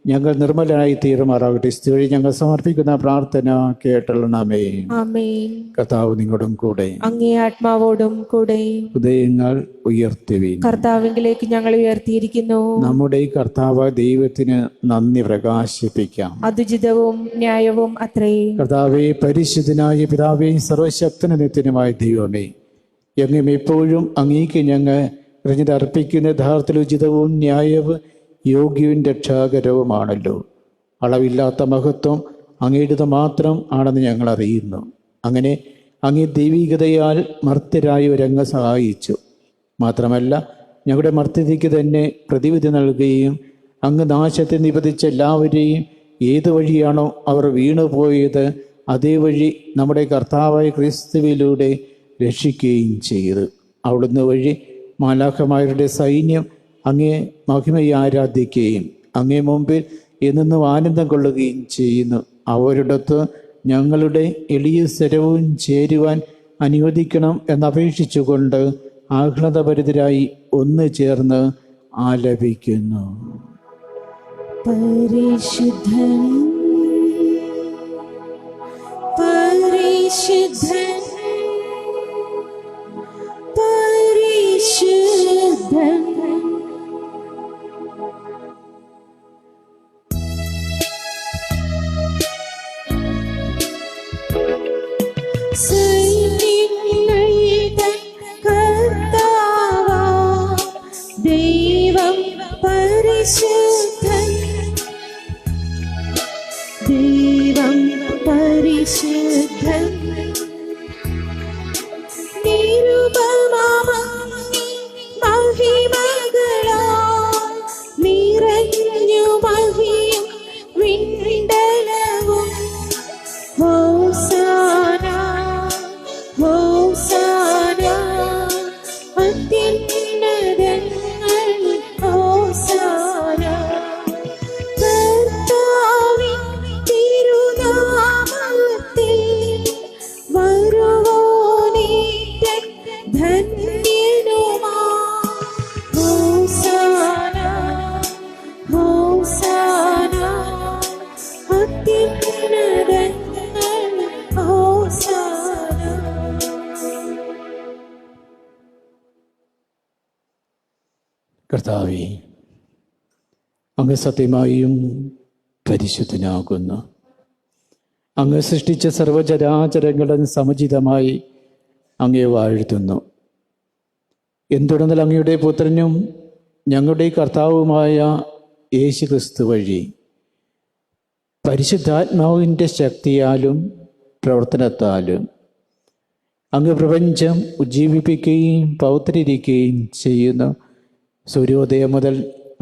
Speaker 2: ഞങ്ങൾ നിർമ്മലരായി തീരുമാറാകട്ടെ. ഇതുവഴി ഞങ്ങൾ സമർപ്പിക്കുന്ന പ്രാർത്ഥന കേട്ടണമേ.
Speaker 1: ആമേൻ.
Speaker 2: കർത്താവ് നിങ്ങളോടും കൂടെ,
Speaker 1: അങ്ങേ ആത്മാവോടും കൂടെ.
Speaker 2: ഹൃദയങ്ങൾ ഉയർത്തുവീൻ.
Speaker 1: കർത്താവിലേക്ക് ഞങ്ങൾ ഉയർത്തിയിരിക്കുന്നു.
Speaker 2: നമ്മുടെ കർത്താവ് ദൈവത്തിന് നന്ദി പ്രകാശിപ്പിക്കാം.
Speaker 1: അതുചിതവും ന്യായവും അത്രേ.
Speaker 2: കർത്താവേ, പരിശുദ്ധനായ പിതാവേ, സർവശക്തന നിത്യനുമായ ദൈവമേ, എങ്ങും എപ്പോഴും അങ്ങേക്ക് ഞങ്ങൾ കൃതജ്ഞത അർപ്പിക്കുന്ന യഥാർത്ഥത്തിൽ ഉചിതവും ന്യായവും യോഗ്യവും രക്ഷാകരവുമാണല്ലോ. അളവില്ലാത്ത മഹത്വം അങ്ങയുടേത് മാത്രം ആണെന്ന് ഞങ്ങൾ അറിയുന്നു. അങ്ങനെ അങ്ങേ ദൈവികതയാൽ മർത്യരായവരങ്ങ് സഹായിച്ചു. മാത്രമല്ല, ഞങ്ങളുടെ മർത്യതയ്ക്ക് തന്നെ പ്രതിവിധി നൽകുകയും അങ്ങ് നാശത്തെ നിബന്ധിച്ച എല്ലാവരെയും ഏത് വഴിയാണോ അവർ വീണുപോയത് അതേ വഴി നമ്മുടെ കർത്താവായ ക്രിസ്തുവിലൂടെ രക്ഷിക്കുകയും ചെയ്തു. അവിടുന്ന് വഴി മാലാഖമാരുടെ സൈന്യം അങ്ങേ മഹിമയെ ആരാധിക്കുകയും അങ്ങേ മുമ്പിൽ എന്നും ആനന്ദം കൊള്ളുകയും ചെയ്യുന്നു. അവരോടൊത്ത് ഞങ്ങളുടെ എളിയ സ്വരവും ചേരുവാൻ അനുവദിക്കണം എന്നപേക്ഷിച്ചുകൊണ്ട് ആഹ്ലാദഭരിതരായി ഒന്ന് ചേർന്ന് ആലപിക്കുന്നു.
Speaker 1: പരിശുദ്ധൻ പരിശുദ്ധൻ പരിശുദ്ധൻ. സൈന്യങ്ങളുടെ കർത്താവാം ദൈവം പരിശുദ്ധൻ. ദൈവം പരിശുദ്ധൻ. മഹിമകളാൽ നിറഞ്ഞു മഹിയും വിണ്ടലവും. ഹോസാന ഹോസാന അത്യുന്നതങ്ങളിൽ ഹോസാന. കർത്താവിൻ തിരുനാമത്തിൽ വരുവോനേറ്റം ധന്യനുമാ. ഹോസാന ഹോസാന അത്യുന്നതങ്ങളിൽ ഹോസാന.
Speaker 2: കർത്താവേ, അങ്ങ് സത്യമായും പരിശുദ്ധനാകുന്നു. അങ്ങ് സൃഷ്ടിച്ച സർവചരാചരങ്ങളും സമുചിതമായി അങ്ങേ വാഴ്ത്തുന്നു. എന്തുടർന്നാൽ അങ്ങയുടെ പുത്രനും ഞങ്ങളുടെ കർത്താവുമായ യേശു ക്രിസ്തു വഴി പരിശുദ്ധാത്മാവിൻ്റെ ശക്തിയാലും പ്രവർത്തനത്താലും അങ്ങ് പ്രപഞ്ചം ഉജ്ജീവിപ്പിക്കുകയും പൗത്രീകരിക്കുകയും ചെയ്യുന്നു. സൂര്യോദയം മുതൽ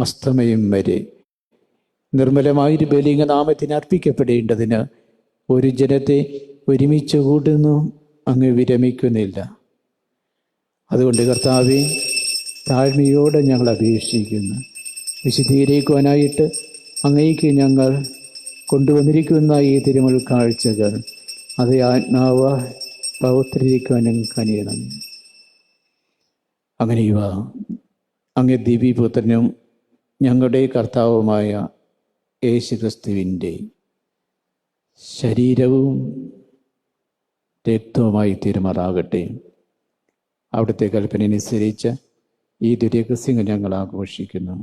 Speaker 2: അസ്തമയം വരെ നിർമ്മലമായൊരു ബലിംഗ നാമത്തിന് അർപ്പിക്കപ്പെടേണ്ടതിന് ഒരു ജനത്തെ ഒരുമിച്ച് കൂടുന്നു അങ്ങ് വിരമിക്കുന്നില്ല. അതുകൊണ്ട് കർത്താവെ, താഴ്മയോടെ ഞങ്ങൾ അപേക്ഷിക്കുന്നു. വിശുദ്ധീകരിക്കുവാനായിട്ട് അങ്ങേക്ക് ഞങ്ങൾ കൊണ്ടുവന്നിരിക്കുന്ന ഈ തിരുമുൽ കാഴ്ചകൾ അത് ആത്മാവ് പൗത്രീകരിക്കാനും കനിയണം. അങ്ങനെ ഇവ അങ്ങേ ദിവ്യപുത്രനും ഞങ്ങളുടെ കർത്താവുമായ യേശുക്രിസ്തുവിൻ്റെ ശരീരവും രക്തവുമായി തീരുമാറാകട്ടെ. അവിടുത്തെ കൽപ്പനയനുസരിച്ച് ഈ ദുരഹസ്യങ്ങൾ ഞങ്ങൾ ആഘോഷിക്കുന്നു.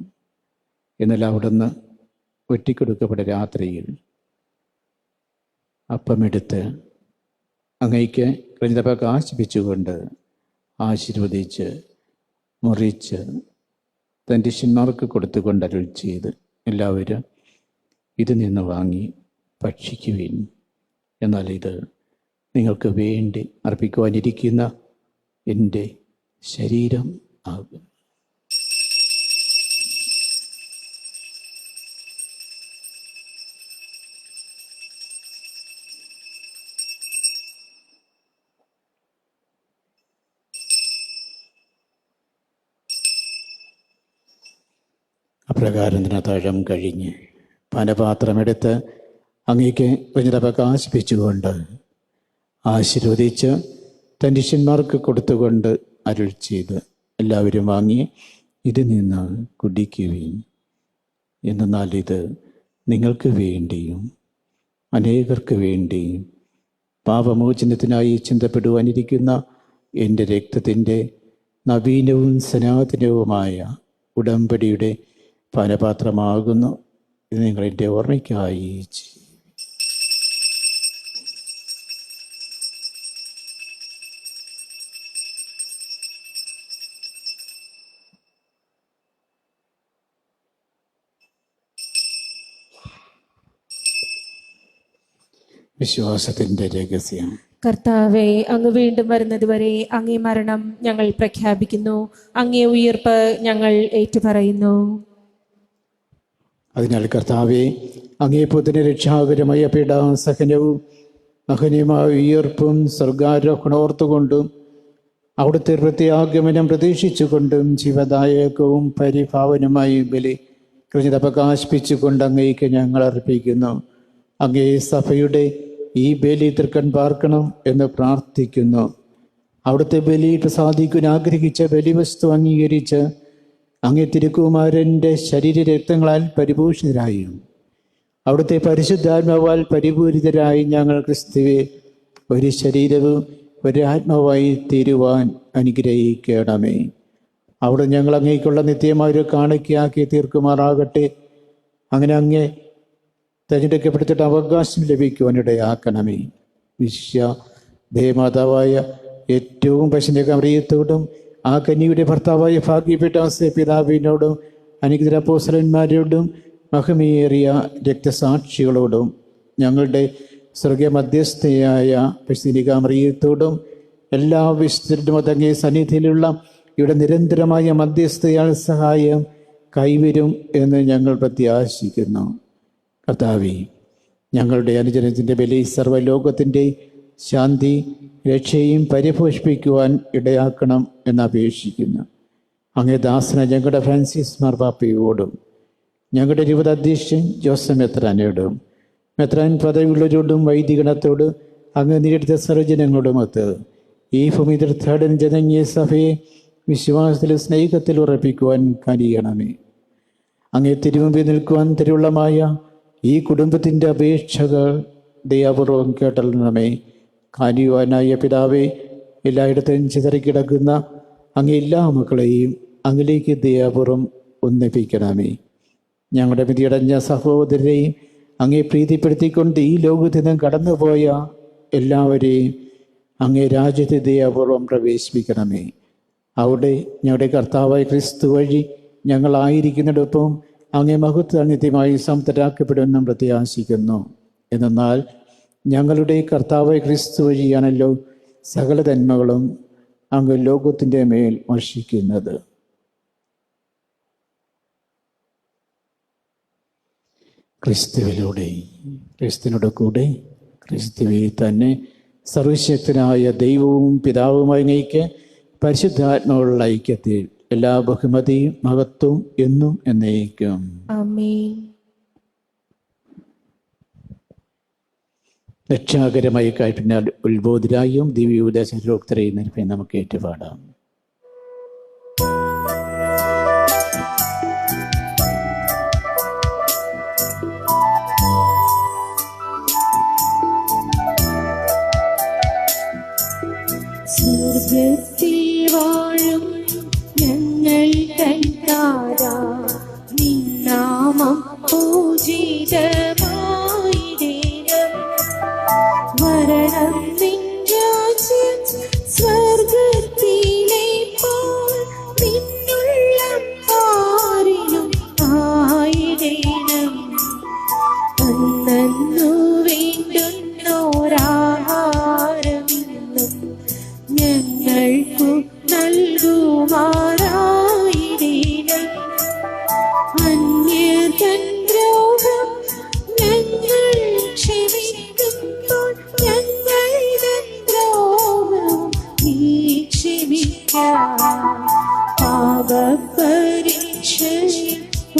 Speaker 2: എന്നാൽ അവിടുന്ന് ഒറ്റിക്കൊടുക്കപ്പെട്ട രാത്രിയിൽ അപ്പമെടുത്ത് അങ്ങയ്ക്ക് കൃതജ്ഞത പ്രകാശിപ്പിച്ചുകൊണ്ട് ആശീർവദിച്ച് മുറിച്ച് തൻ്റെ ശിഷ്യന്മാർക്ക് കൊടുത്തുകൊണ്ട് അരുൾ ചെയ്ത്, എല്ലാവരും ഇത് നിന്ന് വാങ്ങി ഭക്ഷിക്കുവിൻ, എന്നാൽ ഇത് നിങ്ങൾക്ക് വേണ്ടി അർപ്പിക്കുവാനിരിക്കുന്ന എൻ്റെ ശരീരം ആകും. അപ്രകാരം ദിനത്താഴം കഴിഞ്ഞ് പാനപാത്രമെടുത്ത് അങ്ങേക്ക് കൃതജ്ഞത പ്രകാശിപ്പിച്ചുകൊണ്ട് ആശീർവദിച്ച് തൻ്റെ ശിഷ്യന്മാർക്ക് കൊടുത്തുകൊണ്ട് അരുൾ ചെയ്ത്, എല്ലാവരും വാങ്ങി ഇത് നിന്ന് കുടിക്കുവിൻ, എന്നാൽ ഇത് നിങ്ങൾക്ക് വേണ്ടിയും അനേകർക്ക് വേണ്ടിയും പാപമോചനത്തിനായി ചിന്തപ്പെടുവാനിരിക്കുന്ന എൻ്റെ രക്തത്തിൻ്റെ നവീനവും സനാതനവുമായ ഉടമ്പടിയുടെ പാനപാത്രമാകുന്നു. ഇത് നിങ്ങൾ എൻ്റെ ഓർമ്മയ്ക്കായി ചെയ്യും. വിശ്വാസത്തിൻ്റെ രഹസ്യം.
Speaker 1: കർത്താവെ, അങ്ങ് വീണ്ടും വരുന്നതുവരെ അങ്ങേ മരണം ഞങ്ങൾ പ്രഖ്യാപിക്കുന്നു, അങ്ങേ ഉയിർപ്പ് ഞങ്ങൾ ഏറ്റുപറയുന്നു.
Speaker 2: അതിനാൽ കർത്താവെ, അങ്ങേ പുത്രന്റെ രക്ഷാകരമായ പീഡാസഹനവും മഹനീയമായ ഉയിർപ്പും സ്വർഗാരോഹണോർത്തുകൊണ്ടും അവിടുത്തെ പ്രത്യാഗമനം പ്രതീക്ഷിച്ചുകൊണ്ടും ജീവദായകവും പരിഭാവനമായി ബലി കൃതജ്ഞത പ്രകാശിപ്പിച്ചുകൊണ്ട് അങ്ങേക്ക് ഞങ്ങൾ അർപ്പിക്കുന്നു. അങ്ങേ സഭയുടെ ഈ ബലി തൃക്കൺ പാർക്കണം എന്ന് പ്രാർത്ഥിക്കുന്നു. അവിടുത്തെ ബലി പ്രസാദിക്കുവാൻ ആഗ്രഹിച്ച ബലിവസ്തു അംഗീകരിച്ച് അങ്ങേ തിരുക്കുമാരൻ്റെ ശരീരരക്തങ്ങളാൽ പരിഭൂഷിതരായും അവിടുത്തെ പരിശുദ്ധാത്മാവാൽ പരിപൂരിതരായി ഞങ്ങൾ ക്രിസ്തുവെ ഒരു ശരീരവും ഒരു ആത്മാവായി തീരുവാൻ അനുഗ്രഹിക്കണമേ. അവിടെ ഞങ്ങൾ അങ്ങേക്കുള്ള നിത്യമായൊരു കാണിക്കയാക്കി തീർക്കുമാറാകട്ടെ. അങ്ങനെ അങ്ങേ തിരഞ്ഞെടുക്കപ്പെടുത്തിയിട്ട് അവകാശം ലഭിക്കുവാനിടയാക്കണമേ. ദേവമാതാവായ ഏറ്റവും പശുവിൻ്റെ കമറിയത്തോടും ആ കന്യയുടെ ഭർത്താവായ ഭാഗ്യപ്പെട്ട പിതാവിനോടും അനുഗ്രഹ അപ്പോസ്തലന്മാരോടും മഹിമയേറിയ രക്തസാക്ഷികളോടും ഞങ്ങളുടെ സ്വർഗീയ മധ്യസ്ഥയായ പശുനികാമറിയത്തോടും എല്ലാ വിശുദ്ധരും അതങ്ങേ സന്നിധിയിലുള്ള ഇവിടെ നിരന്തരമായ മധ്യസ്ഥയാൽ സഹായം കൈവരും എന്ന് ഞങ്ങൾ പ്രത്യാശിക്കുന്നു. കർത്താവേ, ഞങ്ങളുടെ അനുജനത്തിൻ്റെ ബലി സർവ്വലോകത്തിൻ്റെ ശാന്തി രക്ഷയും പരിപോഷിപ്പിക്കുവാൻ ഇടയാക്കണം എന്നപേക്ഷിക്കുന്നു. അങ്ങേ ദാസന ഞങ്ങളുടെ ഫ്രാൻസിസ് മാർപ്പാപ്പയോടും ഞങ്ങളുടെ അധ്യക്ഷൻ ജോസഫ് മെത്രാനോടും മെത്രാൻ പദവിയുള്ളവരോടും വൈദികണത്തോട് അങ്ങ് നേരിടുത്ത സർവജനങ്ങളോടുമൊത്ത് ഈ ഭൂമി തീർത്ഥാടന ജനങ്ങീയ സഭയെ വിശ്വാസത്തിലും സ്നേഹത്തിൽ ഉറപ്പിക്കുവാൻ കഴിയണമേ. അങ്ങേ തിരുമുമ്പിൽ നിൽക്കുവാൻ തിരുവുള്ളമായ ഈ കുടുംബത്തിൻ്റെ അപേക്ഷകൾ ദയാപൂർവം കേട്ടല്ലണമേ. കാനിയുവാനായ പിതാവേ, എല്ലായിടത്തും ചിതറിക്കിടക്കുന്ന അങ്ങേ എല്ലാ മക്കളെയും അങ്ങിലേക്ക് ദയാപൂർവം ഒന്നിപ്പിക്കണമേ. ഞങ്ങളുടെ വിധിയടഞ്ഞ സഹോദരരെയും അങ്ങേ പ്രീതിപ്പെടുത്തിക്കൊണ്ട് ഈ ലോകത്തിൽ നിന്നും കടന്നുപോയ എല്ലാവരെയും അങ്ങേ രാജ്യത്തെ ദയാപൂർവം പ്രവേശിപ്പിക്കണമേ. അവിടെ ഞങ്ങളുടെ കർത്താവായ ക്രിസ്തു വഴി ഞങ്ങളായിരിക്കുന്നിടൊപ്പം അങ്ങേ മഹത്വ നിത്യമായി സംതരാക്കപ്പെടുമെന്നും പ്രത്യാശിക്കുന്നു. എന്നാൽ ഞങ്ങളുടെ കർത്താവായ ക്രിസ്തു വഴിയാണല്ലോ സകല നന്മകളും അങ്ങ് ലോകത്തിൻ്റെ മേൽ വർഷിക്കുന്നത്. ക്രിസ്തുവിലൂടെ, ക്രിസ്തുവിനോട് കൂടെ, ക്രിസ്തുവിൽ തന്നെ സർവശക്തനായ ദൈവവും പിതാവുമായി അങ്ങേക്ക് പരിശുദ്ധാത്മാവുള്ള ഐക്യത്തിൽ എല്ലാ ബഹുമതിയും മഹത്വവും എന്നും എന്നേക്കും.
Speaker 1: ആമേൻ.
Speaker 2: രക്ഷാകരമായി കാറ്റിനാൽ ഉത്ബോധരായും ദിവ്യോദശരോക്തരെയും നിരപ്പി നമുക്ക് ഏറ്റുപാടാം.
Speaker 1: സ്വർഗത്തിൽ വാഴും ഞങ്ങൾ കണ്ടാരാ, നിന്നാമം പൂജിതമായിടേണം. വരണം നിൻ രാജ്യം സ്വർഗത്തിലെ പോൽ നിന്നുള്ളം ആരിലും ആയിടേണം. അന്നു വേണ്ടുന്നോരാഹാരമിന്നും ഞങ്ങൾക്കു നൽകുമാറായിടേണം. അന്യതൻ ദ്രോഹം ഞങ്ങൾ ക്ഷമിക്കുമ്പോൾ ഞങ്ങളുടെ ദ്രോഹവും നീ ക്ഷമിക്കാം. പാപപരീക്ഷയിൽ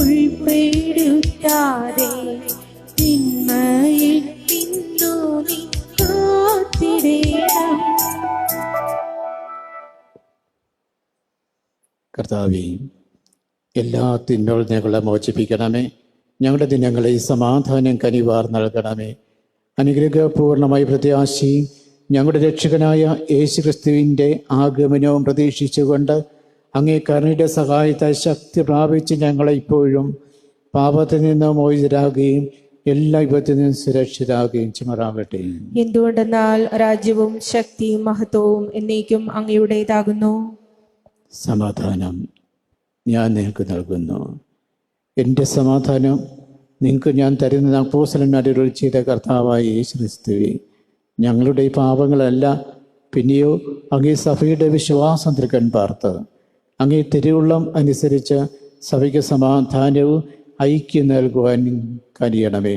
Speaker 1: ഉൾപ്പെടുത്താതെ തിന്മയിൽ നിന്നു നീ കാത്തിടേണം.
Speaker 2: കർത്താവേ, എല്ലാ തിന്മകളിൽ ഞങ്ങളെ മോചിപ്പിക്കണമേ. ഞങ്ങളുടെ ദിനങ്ങളിൽ സമാധാനം കനിവാർ നൽകണമേ. അനുഗ്രഹപൂർണമായ പ്രത്യാശയും ഞങ്ങളുടെ രക്ഷകനായ യേശുക്രിസ്തുവിൻ്റെ ആഗമനവും പ്രതീക്ഷിച്ചുകൊണ്ട് അങ്ങേ കരുണയുടെ സഹായത്താൽ ശക്തി പ്രാപിച്ച് ഞങ്ങളെ ഇപ്പോഴും പാപത്തിൽ നിന്ന് മോചിതരാകുകയും എല്ലാ വിപത്തിൽ നിന്നും സുരക്ഷിതരാകുകയും ചെയ്യുമാറാകട്ടെ.
Speaker 1: എന്തുകൊണ്ടെന്നാൽ രാജ്യവും ശക്തിയും മഹത്വവും എന്നേക്കും അങ്ങയുടേതാകുന്നു.
Speaker 2: സമാധാനം ഞാൻ നിങ്ങൾക്ക് നൽകുന്നു, എൻ്റെ സമാധാനം നിങ്ങൾക്ക് ഞാൻ തരുന്ന അപ്പോസ്തലന്മാർ അരുളി ചെയ്ത കർത്താവായ യേശു ക്രിസ്തുവേ, ഞങ്ങളുടെ പാപങ്ങളല്ല പിന്നെയോ അങ്ങേ സഭയുടെ വിശ്വാസം തൃക്കൺ പാർത്ത് അങ്ങേ തിരുവുള്ളം അനുസരിച്ച് സഭയ്ക്ക് സമാധാനവും ഐക്യം നൽകുവാൻ കഴിയണമേ.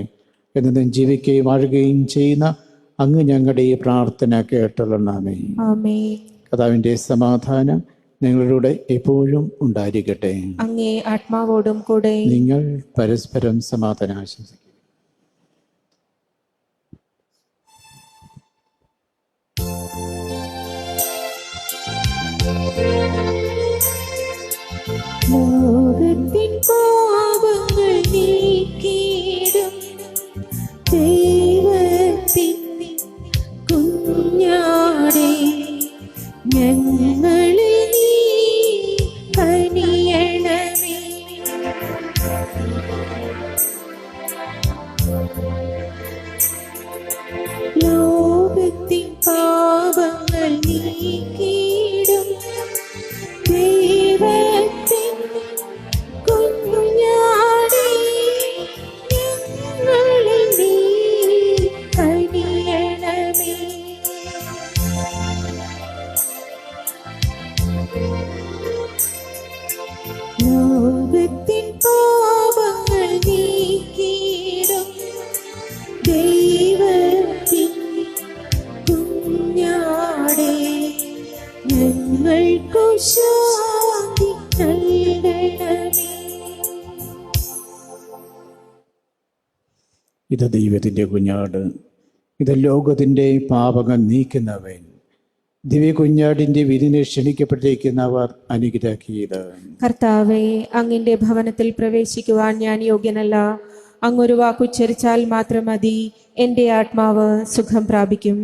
Speaker 2: എന്നും ജീവിക്കുകയും വാഴുകയും ചെയ്യുന്ന അങ്ങ് ഞങ്ങളുടെ ഈ പ്രാർത്ഥന കേട്ടുള്ളണമേ.
Speaker 1: ആമേൻ.
Speaker 2: കർത്താവിൻ്റെ സമാധാനം നിങ്ങളുടെ എപ്പോഴും ഉണ്ടായിരിക്കട്ടെ.
Speaker 1: അങ്ങേ ആത്മാവോടും കൂടെ.
Speaker 2: നിങ്ങൾ പരസ്പരം സമാധാനം ആശംസിക്കും.
Speaker 1: ലോകത്തിൻ പാപങ്ങൾ നീക്കിയിടും ദൈവത്തിൻ കുഞ്ഞാടേ, ഞങ്ങളിൽ നീ കനിയണമേ. ലോകത്തിൻ പാപങ്ങൾ നീക്കിയിടും ദൈവത്തിൻ കുഞ്ഞാടേ, ഞങ്ങളിൽ നീ കനിയണമേ. ലോകത്തിൻ പാപങ്ങൾ നീക്കിയിടും ദൈവത്തിൻ കുഞ്ഞാടേ, ഞങ്ങൾക്കു ശാന്തി നൽകണമേ.
Speaker 2: ഇത് ദൈവത്തിൻ്റെ കുഞ്ഞാട്, ഇത് ലോകത്തിൻ്റെ പാപങ്ങൾ നീക്കുന്നവൻ. ദിവ്യ കുഞ്ഞാടിൻ്റെ വിധിനെ ക്ഷണിക്കപ്പെട്ടിരിക്കുന്നവർ അനുഗ്രഹിയത്.
Speaker 1: കർത്താവേ, അങ്ങിന്റെ ഭവനത്തിൽ പ്രവേശിക്കുവാൻ ഞാൻ യോഗ്യനല്ല. അങ്ങൊരു വാക്കുച്ചരിച്ചാൽ മാത്രം മതി, എൻ്റെ ആത്മാവ് സുഖം പ്രാപിക്കും.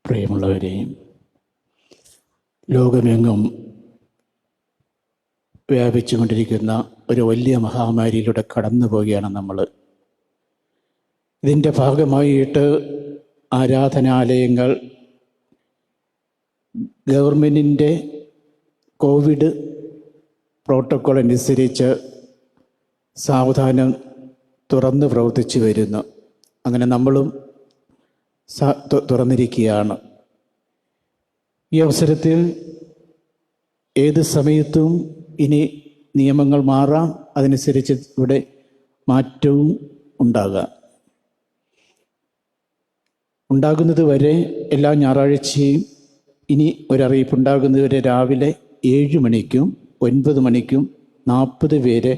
Speaker 2: പ്രിയമുള്ളവരെയും, ലോകമെങ്ങും വ്യാപിച്ചുകൊണ്ടിരിക്കുന്ന ഒരു വലിയ മഹാമാരിയിലൂടെ കടന്നു പോവുകയാണ് നമ്മൾ. ഇതിൻ്റെ ഭാഗമായിട്ട് ആരാധനാലയങ്ങൾ ഗവൺമെൻറ്റിൻ്റെ കോവിഡ് പ്രോട്ടോക്കോൾ അനുസരിച്ച് സാവധാനം തുറന്ന് പ്രവർത്തിച്ചു വരുന്നു. അങ്ങനെ നമ്മളും തുറന്നിരിക്കുകയാണ്. ഈ അവസരത്തിൽ ഏത് സമയത്തും ഇനി നിയമങ്ങൾ മാറാം, അതനുസരിച്ച് ഇവിടെ മാറ്റവും ഉണ്ടാകുന്നത് വരെ എല്ലാ ഞായറാഴ്ചയും ഇനി ഒരറിയിപ്പുണ്ടാകുന്നത് വരെ രാവിലെ 7 മണിക്കും 9 മണിക്കും 40 പേരെ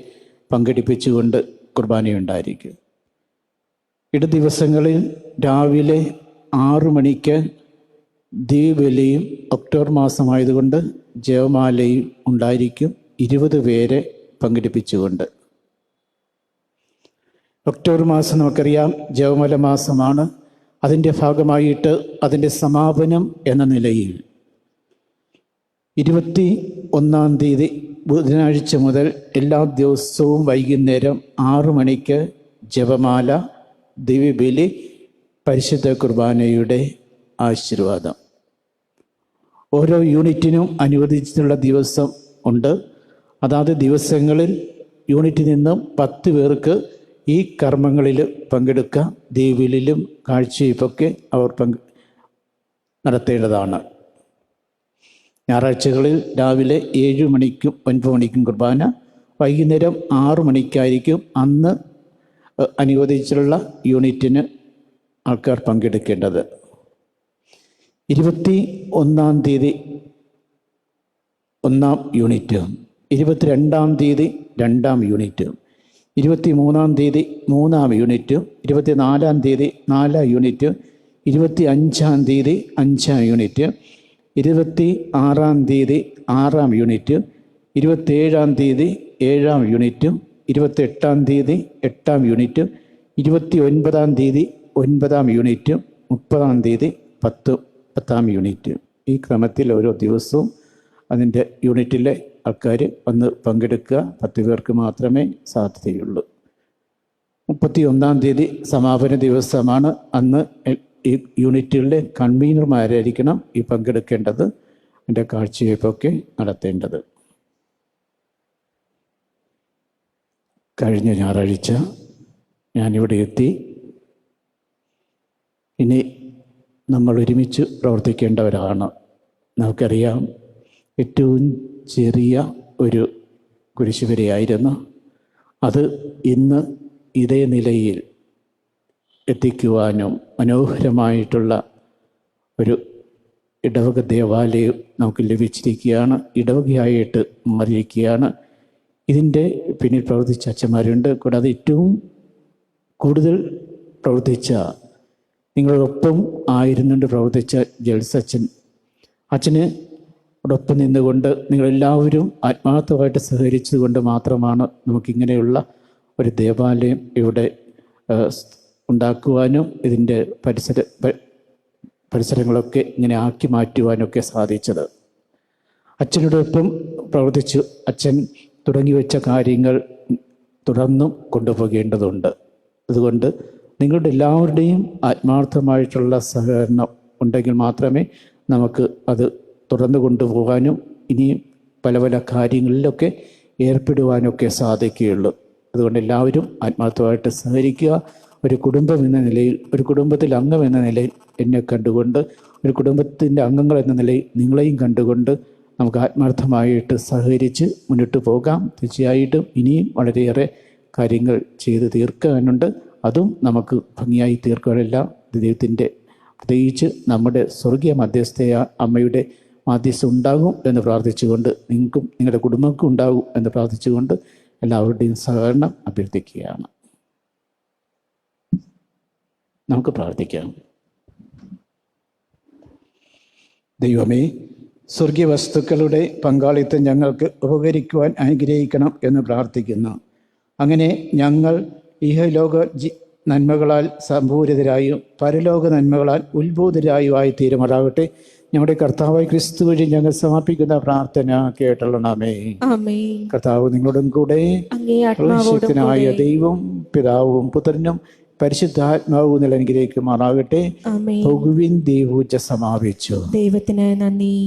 Speaker 2: പങ്കെടുപ്പിച്ചുകൊണ്ട് കുർബാനയുണ്ടായിരിക്കും. ദിവസങ്ങളിൽ രാവിലെ 6 മണിക്ക് ദീപബലിയും ഒക്ടോബർ മാസമായതുകൊണ്ട് ജപമാലയും ഉണ്ടായിരിക്കും, 20 പേരെ പങ്കെടുപ്പിച്ചുകൊണ്ട്. ഒക്ടോബർ മാസം നമുക്കറിയാം ജപമാല മാസമാണ്. അതിൻ്റെ ഭാഗമായിട്ട് അതിൻ്റെ സമാപനം എന്ന നിലയിൽ 21-ാം തീയതി ബുധനാഴ്ച മുതൽ എല്ലാ ദിവസവും വൈകുന്നേരം 6 മണിക്ക് ജപമാല, ദിവ്യബലി, പരിശുദ്ധ കുർബാനയുടെ ആശീർവാദം. ഓരോ യൂണിറ്റിനും അനുവദിച്ചിട്ടുള്ള ദിവസം ഉണ്ട്. അതാത് ദിവസങ്ങളിൽ യൂണിറ്റിൽ നിന്നും 10 പേർക്ക് ഈ കർമ്മങ്ങളിൽ പങ്കെടുക്കാം. ദിവ്യബലിയിലും കാഴ്ചവയ്പ്പൊക്കെ അവർ നടത്തേണ്ടതാണ്. ഞായറാഴ്ചകളിൽ രാവിലെ 7 മണിക്കും 9 മണിക്കും കുർബാന, വൈകുന്നേരം 6 മണിക്കായിരിക്കും അന്ന് അനുവദിച്ചിട്ടുള്ള യൂണിറ്റിന് ആൾക്കാർ പങ്കെടുക്കേണ്ടത്. 21-ാം തീയതി 1-ാം യൂണിറ്റ്, 22-ാം തീയതി 2-ാം യൂണിറ്റ്, 23-ാം തീയതി 3-ാം യൂണിറ്റ്, 24-ാം തീയതി 4-ാം യൂണിറ്റ്, 25-ാം തീയതി 5-ാം യൂണിറ്റ്, 26-ാം തീയതി 6-ാം യൂണിറ്റ്, 27-ാം തീയതി 7-ാം യൂണിറ്റ്, 28-ാം തീയതി 8-ാം യൂണിറ്റ്, 29-ാം തീയതി 9-ാം യൂണിറ്റ്, 30-ാം തീയതി 10-ാം യൂണിറ്റ്. ഈ ക്രമത്തിൽ ഓരോ ദിവസവും അതിൻ്റെ യൂണിറ്റിലെ ആൾക്കാർ വന്ന് പങ്കെടുക്കുക. 10 പേർക്ക് മാത്രമേ സാധ്യതയുള്ളൂ. 31-ാം തീയതി സമാപന ദിവസമാണ്. അന്ന് ഈ യൂണിറ്റുകളിലെ കൺവീനർമാരായിരിക്കണം ഈ പങ്കെടുക്കേണ്ടത്, അതിൻ്റെ കാഴ്ചവയ്പ്പൊക്കെ നടത്തേണ്ടത്. കഴിഞ്ഞ ഞായറാഴ്ച ഞാനിവിടെ എത്തി. ഇനി നമ്മൾ ഒരുമിച്ച് പ്രവർത്തിക്കേണ്ടവരാണ്. നമുക്കറിയാം ഏറ്റവും ചെറിയ ഒരു കുരിശുവരെയായിരുന്നു അത്. ഇന്ന് ഇതേ നിലയിൽ എത്തിക്കുവാനും മനോഹരമായിട്ടുള്ള ഒരു ഇടവക ദേവാലയം നമുക്ക് ലഭിച്ചിരിക്കുകയാണ്, ഇടവകയായിട്ട് മാറിയിരിക്കുകയാണ്. ഇതിൻ്റെ പിന്നിൽ പ്രവർത്തിച്ച അച്ഛന്മാരുണ്ട്. കൂടാതെ ഏറ്റവും കൂടുതൽ പ്രവർത്തിച്ച, നിങ്ങളോടൊപ്പം ആയിരുന്നുകൊണ്ട് പ്രവർത്തിച്ച ജെൽസ് അച്ഛന് ഒപ്പം നിന്നുകൊണ്ട് നിങ്ങളെല്ലാവരും ആത്മാർത്ഥമായിട്ട് സഹകരിച്ചതുകൊണ്ട് മാത്രമാണ് നമുക്കിങ്ങനെയുള്ള ഒരു ദേവാലയം ഇവിടെ ഉണ്ടാക്കുവാനും ഇതിൻ്റെ പരിസരങ്ങളൊക്കെ ഇങ്ങനെ ആക്കി മാറ്റുവാനൊക്കെ സാധിച്ചത്. അച്ഛനോടൊപ്പം പ്രവർത്തിച്ചു അച്ഛൻ തുടങ്ങി വെച്ച കാര്യങ്ങൾ തുടർന്നും കൊണ്ടുപോകേണ്ടതുണ്ട്. അതുകൊണ്ട് നിങ്ങളുടെ എല്ലാവരുടെയും ആത്മാർത്ഥമായിട്ടുള്ള സഹകരണം ഉണ്ടെങ്കിൽ മാത്രമേ നമുക്ക് അത് തുടർന്ന് കൊണ്ടുപോകാനും ഇനിയും പല പല കാര്യങ്ങളിലൊക്കെ ഏർപ്പെടുവാനൊക്കെ സാധിക്കുകയുള്ളൂ. അതുകൊണ്ട് എല്ലാവരും ആത്മാർത്ഥമായിട്ട് സഹകരിക്കുക. ഒരു കുടുംബം എന്ന നിലയിൽ, ഒരു കുടുംബത്തിൽ അംഗം എന്ന നിലയിൽ എന്നെ കണ്ടുകൊണ്ട്, ഒരു കുടുംബത്തിൻ്റെ അംഗങ്ങൾ എന്ന നിലയിൽ നിങ്ങളെയും കണ്ടുകൊണ്ട് നമുക്ക് ആത്മാർത്ഥമായിട്ട് സഹകരിച്ച് മുന്നോട്ട് പോകാം. തീർച്ചയായിട്ടും ഇനിയും വളരെയേറെ കാര്യങ്ങൾ ചെയ്ത് തീർക്കാനുണ്ട്. അതും നമുക്ക് ഭംഗിയായി തീർക്കാനെല്ലാം ദൈവത്തിൻ്റെ, പ്രത്യേകിച്ച് നമ്മുടെ സ്വർഗീയ മധ്യസ്ഥയ അമ്മയുടെ മാധ്യസ്ഥം ഉണ്ടാകും എന്ന് പ്രാർത്ഥിച്ചുകൊണ്ട്, നിങ്ങൾക്കും നിങ്ങളുടെ കുടുംബങ്ങൾക്കും ഉണ്ടാകും എന്ന് പ്രാർത്ഥിച്ചുകൊണ്ട് എല്ലാവരുടെയും സഹകരണം അഭ്യർത്ഥിക്കുകയാണ്. നമുക്ക് പ്രാർത്ഥിക്കാം. ദൈവമേ, സ്വർഗീയ വസ്തുക്കളുടെ പങ്കാളിത്തം ഞങ്ങൾക്ക് ഉപകരിക്കുവാൻ അനുഗ്രഹിക്കണം എന്ന് പ്രാർത്ഥിക്കുന്നു. അങ്ങനെ ഞങ്ങൾ ഇഹലോക നന്മകളാൽ സമ്പൂരിതരായും പരലോക നന്മകളാൽ ഉത്ബോധരായുമായി തീരുമാറാകട്ടെ. ഞങ്ങളുടെ കർത്താവായ ക്രിസ്തു വഴി ഞങ്ങൾ സമർപ്പിക്കുന്ന പ്രാർത്ഥന കേട്ടള്ളണമേ. കർത്താവ് നിങ്ങളോടും കൂടെ. ശക്തനായ ദൈവം പിതാവും പുത്രനും പരിശുദ്ധാത്മാവും നില അനുഗ്രഹിക്കുമാറാകട്ടെ. പോകുവിൻ, ദൈവൂജ സമാപിച്ചു.
Speaker 1: ദൈവത്തിന് നന്ദി.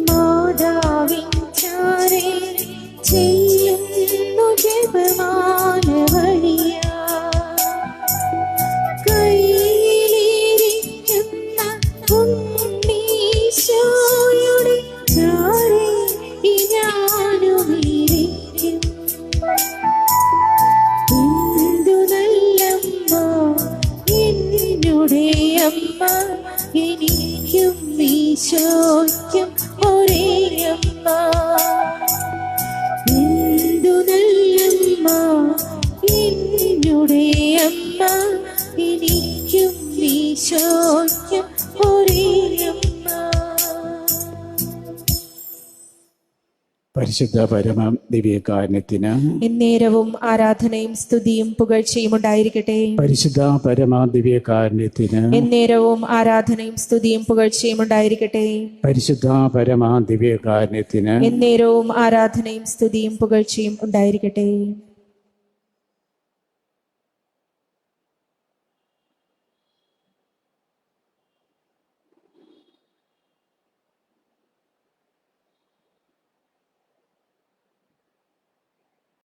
Speaker 5: മാതാവിൻ ചാരേ ചെയ്യുന്നു ജപമാല വഴിയാ, കയ്യിലിരിക്കുന്ന അമ്മ എനിക്കും ഈശോയ്ക്കും ഒരേ അമ്മ. എന്തു നല്ലമ്മ എന്നുടെ അമ്മ എനിക്കും ഈശോയ്ക്കും ഒരേ അമ്മ.
Speaker 2: പരിശുദ്ധ പരമ ദിവ്യകാരുണ്യത്തിന്
Speaker 1: എന്നേരവും ആരാധനയും സ്തുതിയും പുകഴ്ചയും ഉണ്ടായിരിക്കട്ടെ.
Speaker 2: പരിശുദ്ധ പരമ ദിവ്യകാരുണ്യത്തിന്
Speaker 1: എന്നേരവും ആരാധനയും സ്തുതിയും പുകഴ്ചയും ഉണ്ടായിരിക്കട്ടെ.
Speaker 2: പരിശുദ്ധ പരമ ദിവ്യകാരുണ്യത്തിന്
Speaker 1: എന്നേരവും ആരാധനയും സ്തുതിയും പുകഴ്ചയും ഉണ്ടായിരിക്കട്ടെ.